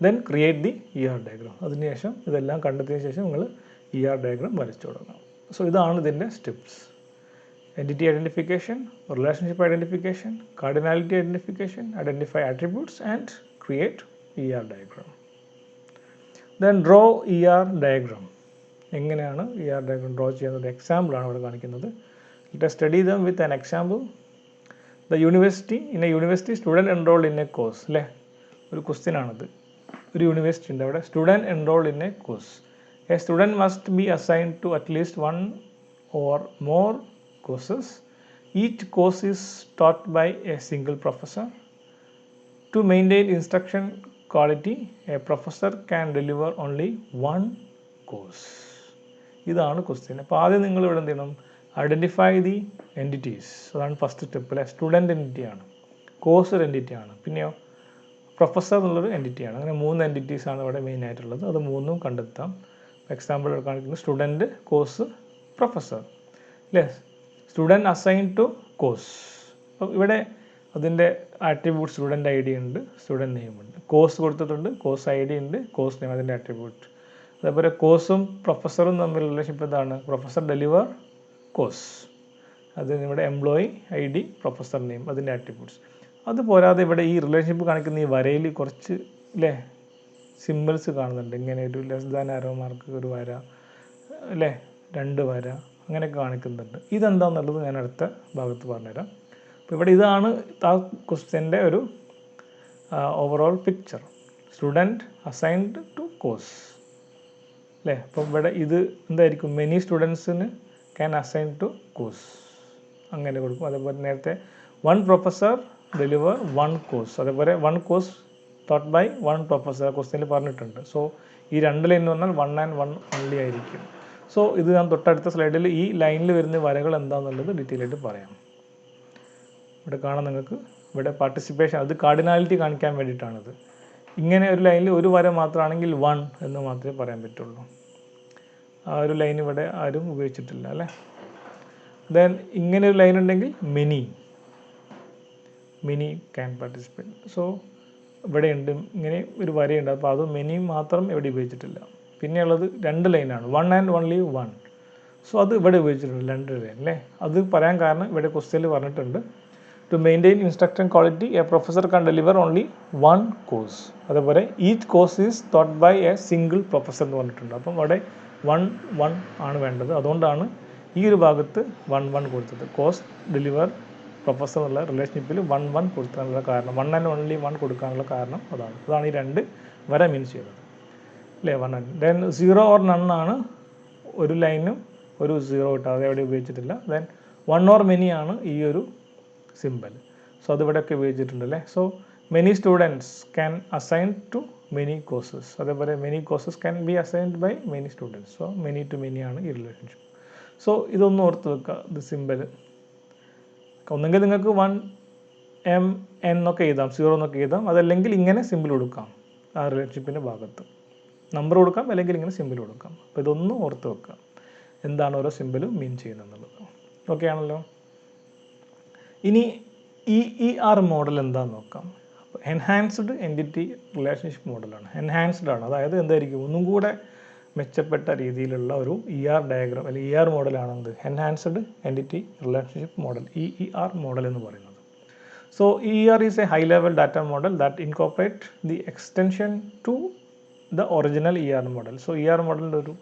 Then create the ER diagram. അതിനുശേഷം ഇതെല്ലാം കണ്ടെത്തിയതിന് ശേഷം നിങ്ങൾ ER ഡയഗ്രാം വരച്ചു തുടങ്ങാം. സോ ഇതാണ് ഇതിൻ്റെ steps. Entity identification, relationship identification, cardinality identification, identify attributes and create ER diagram. Then draw ER diagram. എങ്ങനെയാണ് ER diagram draw ചെയ്യുന്നത്, എക്സാമ്പിൾ ആണ് ഇവിടെ കാണിക്കുന്നത്. Let us study them with an example. In a university student enrolled in a course അല്ലേ, ഒരു question ആണത്. ഒരു university ഉണ്ട്, അവിടെ student enrolled in a course. A student must be assigned to at least one or more courses. Each course is taught by a single professor. To maintain instruction quality, a professor can deliver only one course. ഇതാണ് question. അപ്പോൾ ആദ്യം നിങ്ങൾ ഇവിടെ എന്ത് ചെയ്യണം, identify the entities. അതാണ് first step അല്ലേ. Student എൻറ്റിറ്റിയാണ്, course ഒരു എൻറ്റിറ്റിയാണ്, പിന്നെയോ പ്രൊഫസർ എന്നുള്ളൊരു എൻറ്റിറ്റിയാണ്. അങ്ങനെ 3 എൻറ്റിറ്റീസാണ് ഇവിടെ മെയിൻ ആയിട്ടുള്ളത്. അത് 3ഉം കണ്ടെത്താം. എക്സാമ്പിൾ കാണിക്കുന്നത് സ്റ്റുഡൻറ്റ്, കോഴ്സ്, പ്രൊഫസർ അല്ലേ. Student assign two course. അപ്പോൾ ഇവിടെ അതിൻ്റെ ആട്രിബ്യൂട്ട് സ്റ്റുഡൻറ്റ് ID ഉണ്ട്, സ്റ്റുഡൻറ്റ് നെയിം ഉണ്ട്. കോഴ്സ് കൊടുത്തിട്ടുണ്ട്, കോഴ്സ് ID ഉണ്ട്, കോഴ്സ് നെയിം അതിൻ്റെ ആട്രിബ്യൂട്ട്. അതേപോലെ കോഴ്സും പ്രൊഫസറും തമ്മിൽ റിലേഷൻഷിപ്പ് എന്താണ്, പ്രൊഫസർ ഡെലിവർ കോഴ്സ്, അത് ഇവിടെ എംപ്ലോയി ID, പ്രൊഫസർ നെയിം, അതിൻ്റെ ആട്രിബ്യൂട്ട്സ്. അതുപോരാതെ ഇവിടെ ഈ റിലേഷൻഷിപ്പ് കാണിക്കുന്ന ഈ വരയിൽ കുറച്ച് അല്ലേ സിമ്പിൾസ് കാണുന്നുണ്ട്. ഇങ്ങനെ ഒരു ലെസ് ദാൻ ആരോ മാർക്ക്, ഒരു വര അല്ലേ, 2 വര, അങ്ങനെയൊക്കെ കാണിക്കുന്നുണ്ട്. ഇതെന്താണെന്നുള്ളത് ഞാൻ അടുത്ത ഭാഗത്ത് പറഞ്ഞുതരാം. അപ്പോൾ ഇവിടെ ഇതാണ് ആ ക്വസ്റ്റ്യൻ്റെ ഒരു overall picture. Student assigned two course അല്ലേ. അപ്പോൾ ഇവിടെ ഇത് എന്തായിരിക്കും, മെനി സ്റ്റുഡൻസിന് ക്യാൻ അസൈൻ ടു കോഴ്സ്, അങ്ങനെ കൊടുക്കും. അതേപോലെ നേരത്തെ 1 പ്രൊഫസർ ഡെലിവർ 1 കോഴ്സ്, അതേപോലെ 1 കോഴ്സ് taught by 1 പ്രൊഫസർ ക്വസ്റ്റ്യനിൽ പറഞ്ഞിട്ടുണ്ട്. സോ ഈ 2 ലൈൻ എന്ന് പറഞ്ഞാൽ 1 and 1 ഓൺലി ആയിരിക്കും. സോ ഇത് ഞാൻ തൊട്ടടുത്ത സ്ലൈഡിൽ ഈ ലൈനിൽ വരുന്ന വരകൾ എന്താണെന്നുള്ളത് ഡീറ്റെയിൽ ആയിട്ട് പറയാം. ഇവിടെ കാണാം നിങ്ങൾക്ക്, ഇവിടെ പാർട്ടിസിപ്പേഷൻ, അത് കാർഡിനാലിറ്റി കാണിക്കാൻ വേണ്ടിയിട്ടാണത്. ഇങ്ങനെ ഒരു ലൈനിൽ ഒരു വര മാത്രമാണെങ്കിൽ 1 എന്ന് മാത്രമേ പറയാൻ പറ്റുള്ളൂ. ആ ഒരു ലൈൻ ഇവിടെ ആരും ഉപയോഗിച്ചിട്ടില്ല അല്ലേ. ദെൻ ഇങ്ങനെ ഒരു ലൈൻ ഉണ്ടെങ്കിൽ മെനി ക്യാൻ പാർട്ടിസിപ്പേറ്റ്. സോ ഇവിടെ ഉണ്ട് ഇങ്ങനെ ഒരു വരയുണ്ട്, അപ്പോൾ അത് മെനി മാത്രം ഇവിടെ ഉപയോഗിച്ചിട്ടില്ല. പിന്നെയുള്ളത് 2 ലൈനാണ്, 1 and only 1. സോ അത് ഇവിടെ ഉപയോഗിച്ചിട്ടുണ്ട് 2 ലൈൻ അല്ലേ. അത് പറയാൻ കാരണം ഇവിടെ ക്വസ്റ്റ്യനിൽ പറഞ്ഞിട്ടുണ്ട് to maintain instruction quality a professor can deliver only 1 course. അതേപോലെ each course is taught by a single professor എന്ന് പറഞ്ഞിട്ടുണ്ട്. അപ്പം അവിടെ 1 ആണ് വേണ്ടത്. അതുകൊണ്ടാണ് ഈ ഒരു ഭാഗത്ത് 1 കൊടുത്തത്. കോഴ്സ് ഡെലിവർ പ്രൊഫസർ എന്നുള്ള റിലേഷൻഷിപ്പിൽ 1 കൊടുക്കാനുള്ള കാരണം, 1 ആൻഡ് ഓൺലി 1 കൊടുക്കാനുള്ള കാരണം അതാണ് ഈ 2 വര മീൻസ് ചെയ്യുന്നത് അല്ലേ. 1 ആൻഡ് ദെൻ 0 ഓർ നൺ ആണ് ഒരു ലൈനും ഒരു 0 ഇട്ട്, അത് എവിടെ ഉപയോഗിച്ചിട്ടില്ല. ദെൻ 1 ഓർ മെനി ആണ് ഈ ഒരു സിമ്പൽ. സോ അതിവിടെയൊക്കെ ഉപയോഗിച്ചിട്ടുണ്ട് അല്ലേ. So many students can assign to many courses, അതേപോലെ many courses can be assigned by many students. So many to many ആണ് ഈ റിലേഷൻഷിപ്പ്. സോ ഇതൊന്നും ഓർത്ത് വെക്കുക, ഇത് സിമ്പൽ. ഒന്നെങ്കിൽ നിങ്ങൾക്ക് 1 M N എന്നൊക്കെ എഴുതാം, 0 എന്നൊക്കെ എഴുതാം, അതല്ലെങ്കിൽ ഇങ്ങനെ സിമ്പിൾ കൊടുക്കാം. ആ റിലേഷൻഷിപ്പിൻ്റെ ഭാഗത്ത് നമ്പർ കൊടുക്കാം, അല്ലെങ്കിൽ ഇങ്ങനെ സിമ്പിൾ കൊടുക്കാം. അപ്പോൾ ഇതൊന്നും ഓർത്ത് വെക്കുക, എന്താണ് ഓരോ സിമ്പിളും മീൻ ചെയ്യുന്നത്. ഓക്കെ ആണല്ലോ. ഇനി EER മോഡൽ എന്താണെന്ന് നോക്കാം. എൻഹാൻസ്ഡ് എൻറ്റിറ്റി റിലേഷൻഷിപ്പ് മോഡലാണ്. എൻഹാൻസ്ഡ് ആണ്, അതായത് എന്തായിരിക്കും, ഒന്നും കൂടെ മെച്ചപ്പെട്ട രീതിയിലുള്ള ഒരു ER ഡയഗ്രാം അല്ലെങ്കിൽ ER മോഡലാണെന്ത്, enhanced entity relationship model, EER model എന്ന് പറയുന്നത്. So EER is a high level data model that incorporate the extension to the original ER model. So ER മോഡലിൻ്റെ ഒരു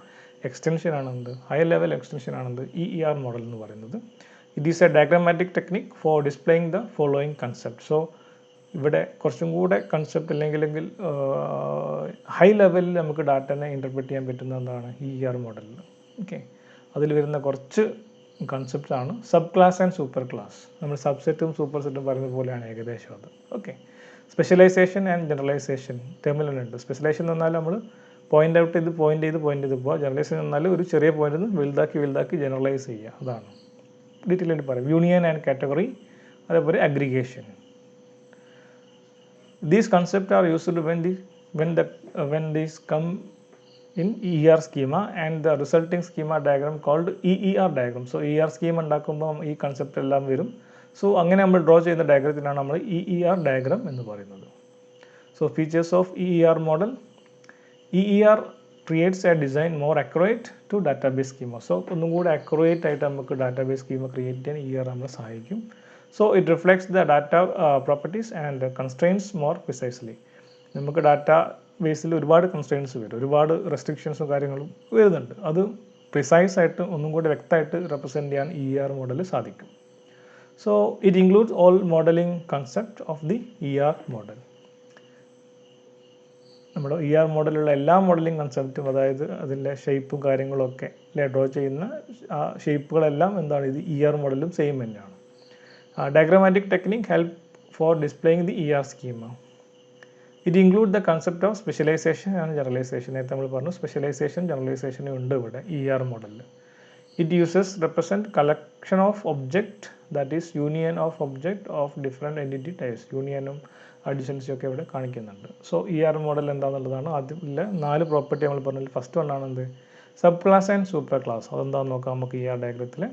എക്സ്റ്റൻഷൻ ആണെന്ത്, ഹൈ ലെവൽ എക്സ്റ്റൻഷൻ ആണെന്ത് EER model എന്ന് പറയുന്നത്. It is a diagrammatic technique for displaying the following concept. So ഇവിടെ കുറച്ചും കൂടെ concept അല്ലെങ്കിൽ ഹൈ ലെവലിൽ നമുക്ക് ഡാറ്റനെ ഇൻ്റർപ്രറ്റ് ചെയ്യാൻ പറ്റുന്ന എന്താണ് EER മോഡലിൽ. ഓക്കെ, അതിൽ വരുന്ന കുറച്ച് കൺസെപ്റ്റ്സ് ആണ് sub class and super class. നമ്മൾ സബ്സെറ്റും സൂപ്പർ സെറ്റും പറയുന്ന പോലെയാണ് ഏകദേശം അത്. ഓക്കെ, സ്പെഷ്യലൈസേഷൻ ആൻഡ് ജനറലൈസേഷൻ തമ്മിലുണ്ട്. സ്പെഷ്യലൈസേഷൻ എന്ന് പറഞ്ഞാൽ നമ്മൾ പോയിൻ്റ് ഔട്ട് ചെയ്ത് പോയിൻ്റ് ചെയ്ത് പോവുക. ജനറലൈസേഷൻ എന്നാൽ ഒരു ചെറിയ പോയിന്റിൽ നിന്ന് വലുതാക്കി ജനറലൈസ് ചെയ്യുക, അതാണ് ഡീറ്റെയിൽ ആയിട്ട് പറയും. യൂണിയൻ ആൻഡ് കാറ്റഗറി, അതേപോലെ aggregation. These concepts are used when these come in EER schema and the resulting schema diagram called EER diagram. So EER schema ഉണ്ടാക്കുമ്പോൾ ഈ കൺസെപ്റ്റ് എല്ലാം വരും. സോ അങ്ങനെ നമ്മൾ ഡ്രോ ചെയ്യുന്ന ഡയഗ്രത്തിനാണ് നമ്മൾ EER ഡയഗ്രാം എന്ന് പറയുന്നത്. So features of EER model. EER creates a design more accurate to database schema. So ഒന്നും കൂടെ അക്യുറേറ്റ് ആയിട്ട് നമുക്ക് ഡാറ്റാബേസ് സ്കീമ ക്രിയേറ്റ് ചെയ്യാൻ EER നമ്മളെ സഹായിക്കും. So it reflects the data properties and constraints more precisely. നമുക്ക് ഡാറ്റ ബേസിൽ ഒരുപാട് constraints വരും, ഒരുപാട് റെസ്ട്രിക്ഷൻസും കാര്യങ്ങളും വരുന്നുണ്ട്. അത് പ്രിസൈസ് ആയിട്ട് ഒന്നും കൂടി വ്യക്തമായിട്ട് റെപ്രസെൻറ്റ് ചെയ്യാൻ EER മോഡൽ സാധിക്കും. So it includes all modelling concept of the EER model. നമ്മുടെ EER മോഡലുള്ള എല്ലാ മോഡലിംഗ് കൺസെപ്റ്റും, അതായത് അതിൻ്റെ ഷേപ്പും കാര്യങ്ങളൊക്കെ ഡ്രോ ചെയ്യുന്ന ആ ഷേപ്പുകളെല്ലാം എന്താണ്, ഇത് EER മോഡലും സെയിം തന്നെയാണ്. Diagrammatic technique help for displaying the EER schema. It includes the concept of specialization and generalization. നേരത്തെ നമ്മൾ പറഞ്ഞു സ്പെഷ്യലൈസേഷൻ ജനറലൈസേഷനും ഉണ്ട് ഇവിടെ EER മോഡലിൽ. It uses represent collection of object, that is union of object of different entity types. യൂണിയനും അഡിഷൻസും ഒക്കെ ഇവിടെ കാണിക്കുന്നുണ്ട്. സോ EER മോഡൽ എന്താണെന്നുള്ളതാണ് ആദ്യം 4 പ്രോപ്പർട്ടി നമ്മൾ പറഞ്ഞാൽ. ഫസ്റ്റ് വൺ ആണെന്ത്, sub class and super class. അതെന്താണെന്ന് നോക്കാം നമുക്ക് EER ഡയഗ്രത്തിൽ.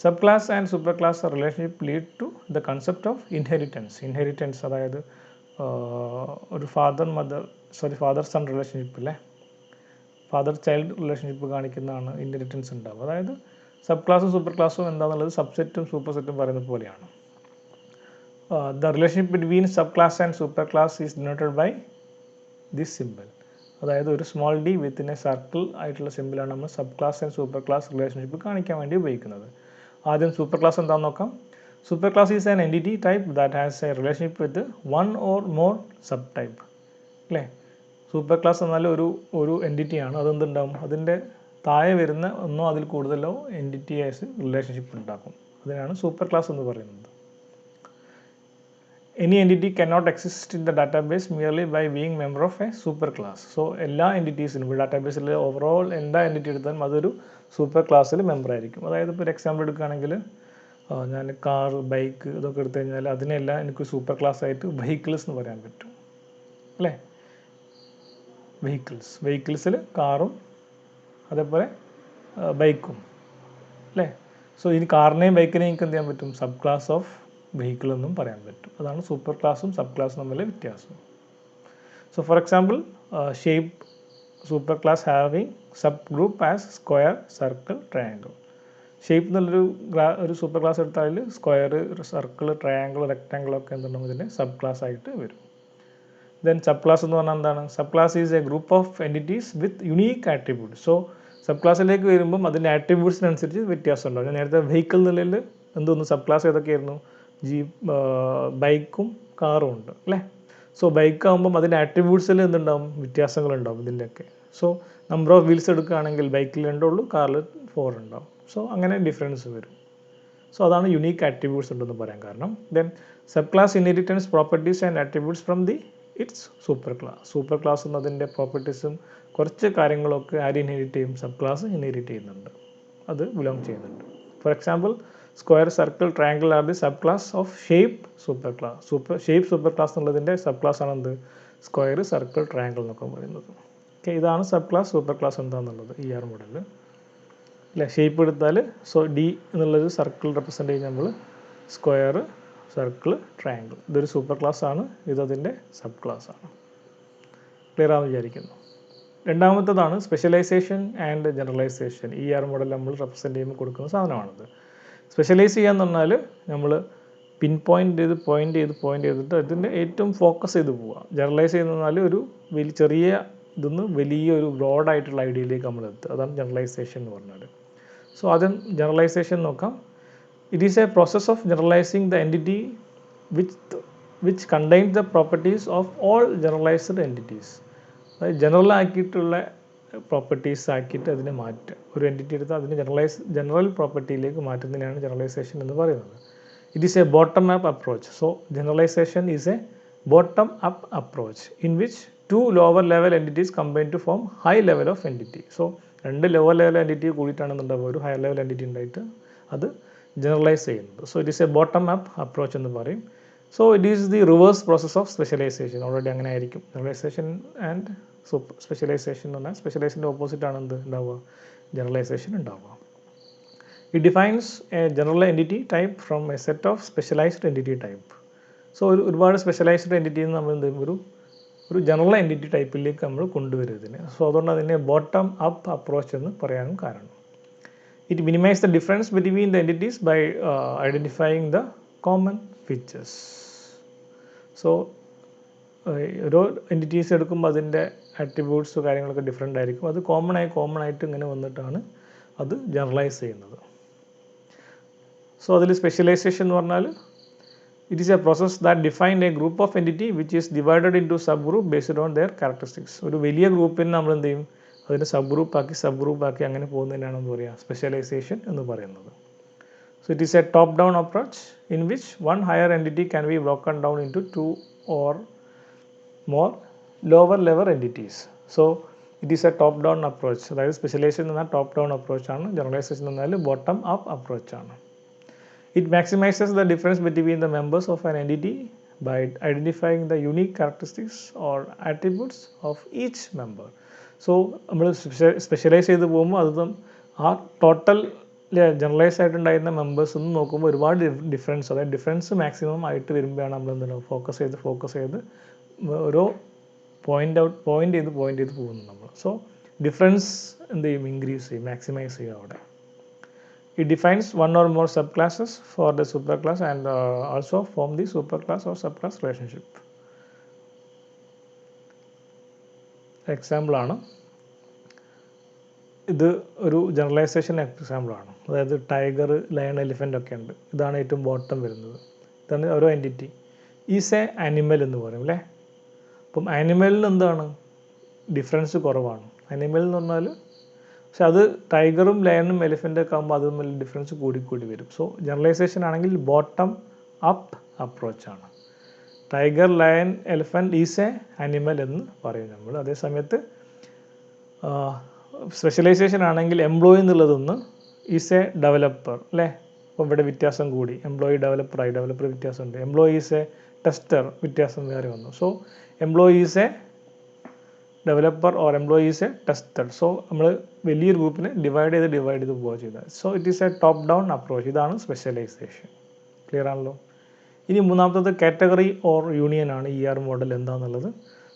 Subclass and superclass relationship lead to the concept of inheritance. Inheritance അതായത് ഒരു ഫാദർ സൺ റിലേഷൻഷിപ്പ് അല്ലേ, ഫാദർ ചൈൽഡ് റിലേഷൻഷിപ്പ് കാണിക്കുന്നതാണ് ഇൻഹെറിറ്റൻസ് ഉണ്ടാവും. അതായത് സബ് ക്ലാസ്സും സൂപ്പർ ക്ലാസ്സും എന്താണെന്നുള്ളത് സബ്സെറ്റും സൂപ്പർ സെറ്റും പറയുന്നത് പോലെയാണ്. The relationship between sub class and super class is denoted by this symbol. അതായത് ഒരു small D within a circle ആയിട്ടുള്ള സിമ്പിളാണ് നമ്മൾ sub class and super class relationship കാണിക്കാൻ വേണ്ടി ഉപയോഗിക്കുന്നത്. ആദ്യം സൂപ്പർ ക്ലാസ് എന്താണെന്ന് നോക്കാം. Super class is an entity type that has a relationship with 1 or more sub type അല്ലേ. സൂപ്പർ ക്ലാസ് എന്നാൽ ഒരു എൻറ്റിറ്റിയാണ്, അതെന്തുണ്ടാവും, അതിൻ്റെ താഴെ വരുന്ന ഒന്നോ അതിൽ കൂടുതലോ എൻറ്റിറ്റിയായിട്ട് റിലേഷൻഷിപ്പ് ഉണ്ടാക്കും. അതിനാണ് സൂപ്പർ ക്ലാസ് എന്ന് പറയുന്നത്. Any entity cannot exist in the database merely by being member of a super class. So എല്ലാ എൻറ്റിറ്റീസിനും ഡാറ്റാബേസിൽ ഓവറോൾ എല്ലാ എൻറ്റിറ്റി എടുത്താലും അതൊരു സൂപ്പർ ക്ലാസ്സിൽ മെമ്പർ ആയിരിക്കും. അതായത് ഇപ്പോൾ ഒരു എക്സാമ്പിൾ എടുക്കുകയാണെങ്കിൽ ഞാൻ കാർ, ബൈക്ക് ഇതൊക്കെ എടുത്തു കഴിഞ്ഞാൽ അതിനെല്ലാം എനിക്ക് സൂപ്പർ ക്ലാസ് ആയിട്ട് വെഹിക്കിൾസ് എന്ന് പറയാൻ പറ്റും അല്ലേ. വെഹിക്കിൾസിൽ കാറും അതേപോലെ ബൈക്കും അല്ലേ. സോ ഈ കാറിനെയും ബൈക്കിനെയും എനിക്ക് എന്ത് ചെയ്യാൻ പറ്റും, സബ് ക്ലാസ് ഓഫ് വെഹിക്കിൾ എന്നും പറയാൻ പറ്റും. അതാണ് സൂപ്പർ ക്ലാസ്സും സബ് ക്ലാസ്സും തമ്മിലെ വ്യത്യാസം. So for example shape super class having sub group as square, circle, triangle. Shape എന്നുള്ളൊരു സൂപ്പർ ക്ലാസ് എടുത്താൽ സ്ക്വയർ, സർക്കിൾ, ട്രയാങ്കിൾ, റെക്റ്റാങ്കിൾ ഒക്കെ എന്തുണ്ടാവും ഇതിൻ്റെ സബ് ക്ലാസ് ആയിട്ട് വരും. ദെൻ സബ് ക്ലാസ് എന്ന് പറഞ്ഞാൽ എന്താണ്, sub class is A group of entities with unique attribute. So sub ക്ലാസ്സിലേക്ക് വരുമ്പം അതിൻ്റെ ആട്രിബ്യൂട്ട്സിനനുസരിച്ച് വ്യത്യാസം ഉണ്ടാവും. ഞാൻ നേരത്തെ വെഹിക്കിൾ എന്നുള്ളതിൽ എന്തോന്നു സബ് ക്ലാസ് ഏതൊക്കെയായിരുന്നു, ബൈക്കും കാറും ഉണ്ട് അല്ലേ. സോ ബൈക്ക് ആകുമ്പം അതിൻ്റെ ആട്രിബ്യൂട്ട്സിൽ എന്തുണ്ടാവും, വ്യത്യാസങ്ങളുണ്ടാവും ഇതിലൊക്കെ. സോ നമ്പർ ഓഫ് വീൽസ് എടുക്കുകയാണെങ്കിൽ ബൈക്കിൽ 2 ഉള്ളൂ, കാറിൽ 4 ഉണ്ടാവും. സോ അങ്ങനെ ഡിഫറൻസ് വരും. സോ അതാണ് യുണീക്ക് ആട്രിബ്യൂട്ട്സ് ഉണ്ടെന്ന് പറയാൻ കാരണം. Then sub class inheritance properties and attributes from the it's super class. Super class എന്നതിൻ്റെ പ്രോപ്പർട്ടീസും കുറച്ച് കാര്യങ്ങളൊക്കെ ആര് ഇൻഹെറിറ്റ് ചെയ്യും, സബ് ക്ലാസ് ഇൻഹെറിറ്റ് ചെയ്യുന്നുണ്ട്, അത് ബിലോങ് ചെയ്യുന്നുണ്ട്. For example square, circle, triangle are the sub class of shape super class. Shape super class എന്നുള്ളതിൻ്റെ sub class ആണ് എന്ത്, സ്ക്വയർ, സർക്കിൾ, ട്രയാങ്കിൾ എന്നൊക്കെ പറയുന്നത്. ഓക്കെ, ഇതാണ് സബ് ക്ലാസ് സൂപ്പർ ക്ലാസ് എന്താണെന്നുള്ളത് ER മോഡലിൽ അല്ലേ. ഷേപ്പ് എടുത്താൽ D എന്നുള്ളത് സർക്കിൾ റെപ്രസെൻ്റ് ചെയ്യുന്ന നമ്മൾ സ്ക്വയർ, സർക്കിൾ, ട്രയാങ്കിൾ. ഇതൊരു സൂപ്പർ ക്ലാസ് ആണ്, ഇതതിൻ്റെ സബ് ക്ലാസ് ആണ്. ക്ലിയർ ആണെന്ന് വിചാരിക്കുന്നു. രണ്ടാമത്തതാണ് specialisation and generalisation. ER model നമ്മൾ റെപ്രസെൻ്റ് ചെയ്യുമ്പോൾ കൊടുക്കുന്ന സാധനമാണിത്. സ്പെഷ്യലൈസ് ചെയ്യാന്ന് പറഞ്ഞാൽ നമ്മൾ പിൻ പോയിൻ്റ് ചെയ്തിട്ട് അതിൻ്റെ ഏറ്റവും ഫോക്കസ് ചെയ്ത് പോവുക. ജനറലൈസ് ചെയ്യുന്നതിനാൽ ഒരു ചെറിയ ഇതൊന്ന് വലിയൊരു ബ്രോഡായിട്ടുള്ള ഐഡിയയിലേക്ക് നമ്മൾ എത്തുക. അതാണ് ജനറലൈസേഷൻ എന്ന് പറഞ്ഞാൽ. സോ ആദ്യം ജനറലൈസേഷൻ നോക്കാം. It is a process of generalising the entity which contains the properties of all generalised entities. അതായത് ജനറൽ ആക്കിയിട്ടുള്ള പ്രോപ്പർട്ടീസ് ആക്കിയിട്ട് അതിനെ മാറ്റുക. ഒരു എൻറ്റിറ്റി എടുത്താൽ അതിനെ ജനറൽ പ്രോപ്പർട്ടിയിലേക്ക് മാറ്റുന്നതിനാണ് ജനറലൈസേഷൻ എന്ന് പറയുന്നത്. It is a bottom up approach. So generalisation is a bottom up approach in which 2 lower level entities combine to form high level of entity. So 2 lower level entity കൂടിയിട്ടാണെന്നുണ്ടാവുക ഒരു higher level entity ഉണ്ടായിട്ട് അത് generalise ചെയ്യുന്നത്. So it is a bottom up approach എന്ന് പറയും. So it is the reverse process of specialisation. Already അങ്ങനെ ആയിരിക്കും. Generalisation and specialisation എന്ന് പറഞ്ഞാൽ സ്പെഷ്യലൈസേഷൻ്റെ ഓപ്പോസിറ്റ് ആണ് എന്ത് ഉണ്ടാവുക, ജനറലൈസേഷൻ ഉണ്ടാവുക. It defines A general entity type from A set of specialised entity type. So ഒരുപാട് സ്പെഷ്യലൈസ്ഡ് എൻറ്റിറ്റിയിൽ നിന്ന് നമ്മൾ എന്ത് ചെയ്യും, ഒരു ജനറൽ എൻറ്റിറ്റി ടൈപ്പിലേക്ക് നമ്മൾ കൊണ്ടുവരും ഇതിനെ. സോ അതുകൊണ്ട് അതിനെ ബോട്ടം അപ്പ് അപ്രോച്ച് എന്ന് പറയാനും കാരണം. It minimise the difference between the entities by identifying the common features. So ഓരോ എൻറ്റിറ്റീസ് എടുക്കുമ്പോൾ അതിൻ്റെ ആട്രിബ്യൂട്ട്സ് കാര്യങ്ങളൊക്കെ ഡിഫറെൻ്റ് ആയിരിക്കും. അത് കോമൺ ആയിട്ട് ഇങ്ങനെ വന്നിട്ടാണ് അത് ജനറലൈസ് ചെയ്യുന്നത്. സോ അതിൽ സ്പെഷ്യലൈസേഷൻ എന്ന് പറഞ്ഞാൽ it is a process that define a group of entity which is divided into sub group based on their characteristics. ഒരു വലിയ ഗ്രൂപ്പിന് നമ്മൾ എന്ത് ചെയ്യും, അതിനെ സബ് ഗ്രൂപ്പാക്കി അങ്ങനെ പോകുന്നതിനാണ് എന്ന് പറയുക സ്പെഷ്യലൈസേഷൻ എന്ന് പറയുന്നത്. So it is a top-down approach in which one higher entity can be broken down into 2 or more lower level entities. So it is a top-down approach. അതായത് സ്പെഷ്യലൈസേഷൻ എന്നാൽ top-down approach ആണ്, generalisation എന്നാൽ bottom up approach ആണ്. It maximizes the difference between the members of an entity by identifying the unique characteristics or attributes of each member. So നമ്മൾ specialise ചെയ്ത് പോകുമ്പോൾ അത് ആ ടോട്ടൽ ജനറലൈസ് ആയിട്ടുണ്ടായിരുന്ന മെമ്പേഴ്സ് ഒന്ന് നോക്കുമ്പോൾ ഒരുപാട് ഡിഫറൻസ്, അതായത് ഡിഫറൻസ് മാക്സിമം ആയിട്ട് വരുമ്പോഴാണ് നമ്മൾ എന്താണ് ഫോക്കസ് ചെയ്ത് ഓരോ പോയിൻ്റ് ചെയ്ത് പോകുന്നു നമ്മൾ. സോ ഡിഫറൻസ് എന്ത് ചെയ്യും, ഇൻക്രീസ് ചെയ്യും, മാക്സിമൈസ് ചെയ്യും അവിടെ. It defines one or more subclasses for the superclass and also form the superclass or subclass relationship. Example ആണ് ഇത്, ഒരു ജനറലൈസേഷൻ എക്സാമ്പിൾ ആണ്. അതായത് ടൈഗർ, ലയൺ, എലിഫൻ്റ് ഒക്കെ ഉണ്ട്. ഇതാണ് ഏറ്റവും ബോട്ടം വരുന്നത്. ഇതാണ് ഓരോ എൻറ്റിറ്റി. ഈസ് എ ആനിമൽ എന്ന് പറയും അല്ലേ. അപ്പം ആനിമലിന് എന്താണ് ഡിഫറൻസ് കുറവാണ്. ആനിമൽ എന്ന് പറഞ്ഞാൽ പക്ഷെ അത് ടൈഗറും ലയണും എലിഫൻ്റൊക്കെ ആകുമ്പോൾ അത് തമ്മിൽ ഡിഫറൻസ് കൂടി വരും. സോ ജനറലൈസേഷൻ ആണെങ്കിൽ ബോട്ടം അപ്പ് അപ്രോച്ചാണ്. Tiger, lion, elephant is a animal എന്ന് പറയും നമ്മൾ. അതേസമയത്ത് സ്പെഷ്യലൈസേഷൻ ആണെങ്കിൽ എംപ്ലോയി എന്നുള്ളതൊന്ന് ഈസ് എ ഡെവലപ്പർ അല്ലേ. അപ്പോൾ ഇവിടെ വ്യത്യാസം കൂടി, എംപ്ലോയി ഡെവലപ്പർ വ്യത്യാസമുണ്ട്. എംപ്ലോയി ഈസ് എ ടെസ്റ്റർ, വ്യത്യാസം വേറെ വന്നു. So employee is a developer or employee is a tester. So നമ്മൾ വലിയൊരു ഗ്രൂപ്പിനെ ഡിവൈഡ് ചെയ്ത് പോവുക ചെയ്താൽ. So it is a top down approach. ഇതാണ് സ്പെഷ്യലൈസേഷൻ. ക്ലിയർ ആണല്ലോ. ഇനി മൂന്നാമത്തത് കാറ്റഗറി ഓർ യൂണിയൻ ആണ്. ER മോഡൽ എന്താണെന്നുള്ളത്.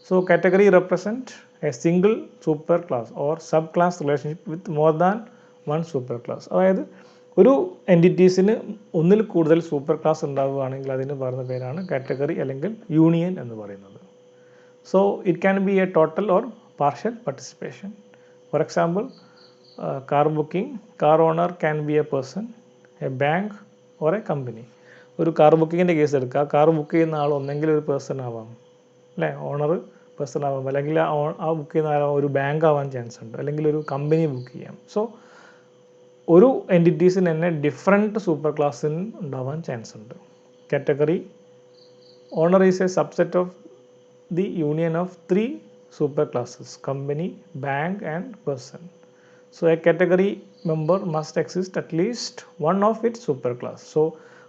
So category represent A single super class or sub class relationship with more than one super class. അതായത് ഒരു എൻറ്റിറ്റീസിന് ഒന്നിൽ കൂടുതൽ സൂപ്പർ ക്ലാസ് ഉണ്ടാവുകയാണെങ്കിൽ അതിന് പറയുന്ന പേരാണ് കാറ്റഗറി അല്ലെങ്കിൽ യൂണിയൻ എന്ന് പറയുന്നത്. So it can be a total or partial participation. For example, car booking, car owner can be a person, a bank or a company. ഒരു കാർ ബുക്കിങ്ങിൻ്റെ കേസ് എടുക്കുക. കാർ ബുക്ക് ചെയ്യുന്ന ആൾ ഒന്നെങ്കിൽ ഒരു പേഴ്സൺ ആവാം, അല്ലേ, ഓണർ പേഴ്സൺ ആവാം, അല്ലെങ്കിൽ ആ ബുക്ക് ചെയ്യുന്ന ആൾ ഒരു ബാങ്ക് ആവാൻ ചാൻസ് ഉണ്ട്, അല്ലെങ്കിൽ ഒരു കമ്പനി ബുക്ക് ചെയ്യാം. സോ ഒരു എൻറ്റിറ്റീസിന് തന്നെ ഡിഫറെൻറ്റ് സൂപ്പർ ക്ലാസ്സിന് ഉണ്ടാവാൻ ചാൻസ് ഉണ്ട്. Category owner is a subset of the union of 3 super classes: company, bank and person. So a category member must exist at least one of its super class. So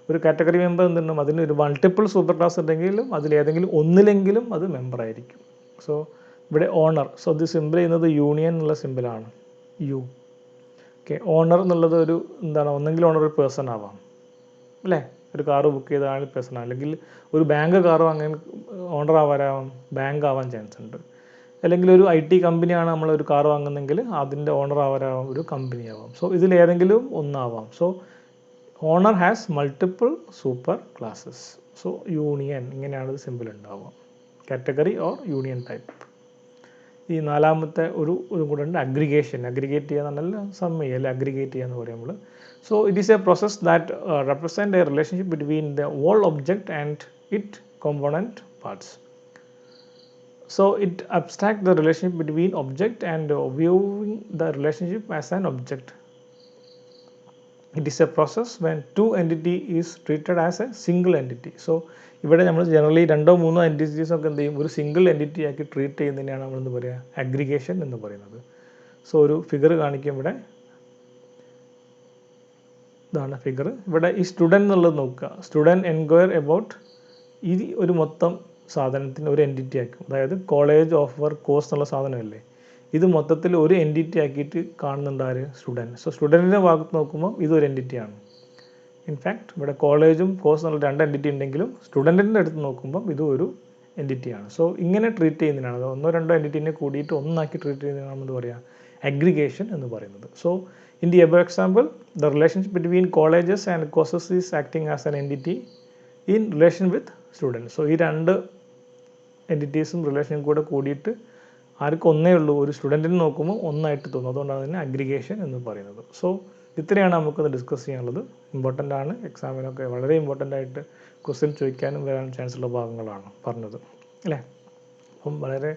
ഒരു category member എന്തുണ്ടാവും, അതിന് ഒരു multiple super class ഉണ്ടെങ്കിലും അതിലേതെങ്കിലും ഒന്നിലെങ്കിലും അത് member ആയിരിക്കും. So ഇവിടെ owner, so ഇത് simple ചെയ്യുന്നത് യൂണിയൻ എന്നുള്ള സിമ്പിളാണ്, യു. ഓക്കെ, ഓണർ എന്നുള്ളത് ഒരു എന്താണ്, ഒന്നെങ്കിൽ ഓണർ ഒരു പേഴ്സൺ ആവാം, അല്ലേ, ഒരു കാറ് ബുക്ക് ചെയ്ത ആൾ പേഴ്സൺ, അല്ലെങ്കിൽ ഒരു ബാങ്ക് കാറ് വാങ്ങാൻ ഓണർ ആവാൻ ബാങ്ക് ആവാൻ ചാൻസ് ഉണ്ട്, അല്ലെങ്കിൽ ഒരു IT കമ്പനിയാണ് നമ്മളൊരു കാർ വാങ്ങുന്നതെങ്കിൽ അതിൻ്റെ ഓണർ ആവാം ഒരു കമ്പനി ആവാം. സോ ഇതിലേതെങ്കിലും ഒന്നാവാം. So owner has multiple super classes. So union, ഇങ്ങനെയാണ് ഇത് സിമ്പിൾ ഉണ്ടാവുക, കാറ്റഗറി ഓർ യൂണിയൻ ടൈപ്പ്. ഈ നാലാമത്തെ ഒരു കൂടെ ഉണ്ട്, അഗ്രിഗേഷൻ. അഗ്രിഗേറ്റ് ചെയ്യുക എന്ന് പറഞ്ഞാൽ സമ്മ് ചെയ്യുക, അല്ലെങ്കിൽ അഗ്രിഗേറ്റ് ചെയ്യുക എന്ന് പറയും നമ്മൾ. So it is a process that represent a relationship between the whole object and it component parts. So it abstracts the relationship between object and viewing the relationship as an object. It is a process when two entity is treated as a single entity. So ഇവിടെ നമ്മൾ generally 2-3 entities ഒക്കെ എന്ത് ചെയ്യും, ഒരു single entity ആക്കി treat ചെയ്യുന്നതിനാണ് നമ്മൾ എന്ത് പറയുക, അഗ്രിഗേഷൻ എന്ന് പറയുന്നത്. സോ ഒരു ഫിഗർ കാണിക്കും ഇവിടെ, ഇതാണ് ഫിഗർ. ഇവിടെ ഈ സ്റ്റുഡൻറ്റ് എന്നുള്ളത് നോക്കുക, സ്റ്റുഡൻറ്റ് എൻക്വയർ അബൌട്ട്, ഈ ഒരു മൊത്തം സാധനത്തിന് ഒരു എൻറ്റിറ്റി ആക്കും. അതായത് കോളേജ്, ഓഫർ, കോഴ്സ് എന്നുള്ള സാധനമല്ലേ, ഇത് മൊത്തത്തിൽ ഒരു എൻറ്റിറ്റി ആക്കിയിട്ട് കാണുന്നുണ്ട് ആര്, സ്റ്റുഡൻറ്റ്. സോ സ്റ്റുഡൻറ്റിൻ്റെ ഭാഗത്ത് നോക്കുമ്പോൾ ഇതൊരു എൻറ്റിറ്റിയാണ്. ഇൻഫാക്ട് ഇവിടെ കോളേജും കോഴ്സ് എന്നുള്ള 2 എൻറ്റിറ്റി ഉണ്ടെങ്കിലും സ്റ്റുഡൻറ്റിൻ്റെ അടുത്ത് നോക്കുമ്പോൾ ഇതും ഒരു എൻറ്റിറ്റിയാണ്. സോ ഇങ്ങനെ ട്രീറ്റ് ചെയ്യുന്നതിനാണ്, 1-2 എൻറ്റിറ്റിനെ കൂടിയിട്ട് ഒന്നാക്കി ട്രീറ്റ് ചെയ്യുന്നതിനാണ് എന്ന് പറയുക അഗ്രിഗേഷൻ എന്ന് പറയുന്നത്. So in the above example, the relationship between colleges and courses is acting as an entity in relation with student. So ഈ 2 എൻറ്റിറ്റീസും റിലേഷനും കൂടെ കൂടിയിട്ട് ആർക്കും ഒന്നേ ഉള്ളൂ, ഒരു സ്റ്റുഡൻറ്റിന് നോക്കുമ്പോൾ ഒന്നായിട്ട് തോന്നും. അതുകൊണ്ടാണ് അതിനെ അഗ്രിഗേഷൻ എന്ന് പറയുന്നത്. സോ ഇത്രയാണ് നമുക്കത് ഡിസ്കസ് ചെയ്യാനുള്ളത്. ഇമ്പോർട്ടൻ്റ് ആണ്, എക്സാമിനൊക്കെ വളരെ ഇമ്പോർട്ടൻ്റ് ആയിട്ട് ക്വസ്റ്റ്യൻ ചോദിക്കാനും വരാൻ ചാൻസ് ഉള്ള ഭാഗങ്ങളാണ് പറഞ്ഞത്, അല്ലേ. അപ്പം വളരെ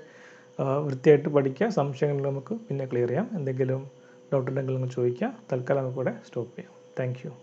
വൃത്തിയായിട്ട് പഠിക്കുക. സംശയങ്ങൾ നമുക്ക് പിന്നെ ക്ലിയർ ചെയ്യാം. എന്തെങ്കിലും ഡൗട്ട് ഉണ്ടെങ്കിൽ നിങ്ങൾ ചോദിക്കുക. തൽക്കാലം നമുക്കിവിടെ സ്റ്റോപ്പ് ചെയ്യാം. Thank you.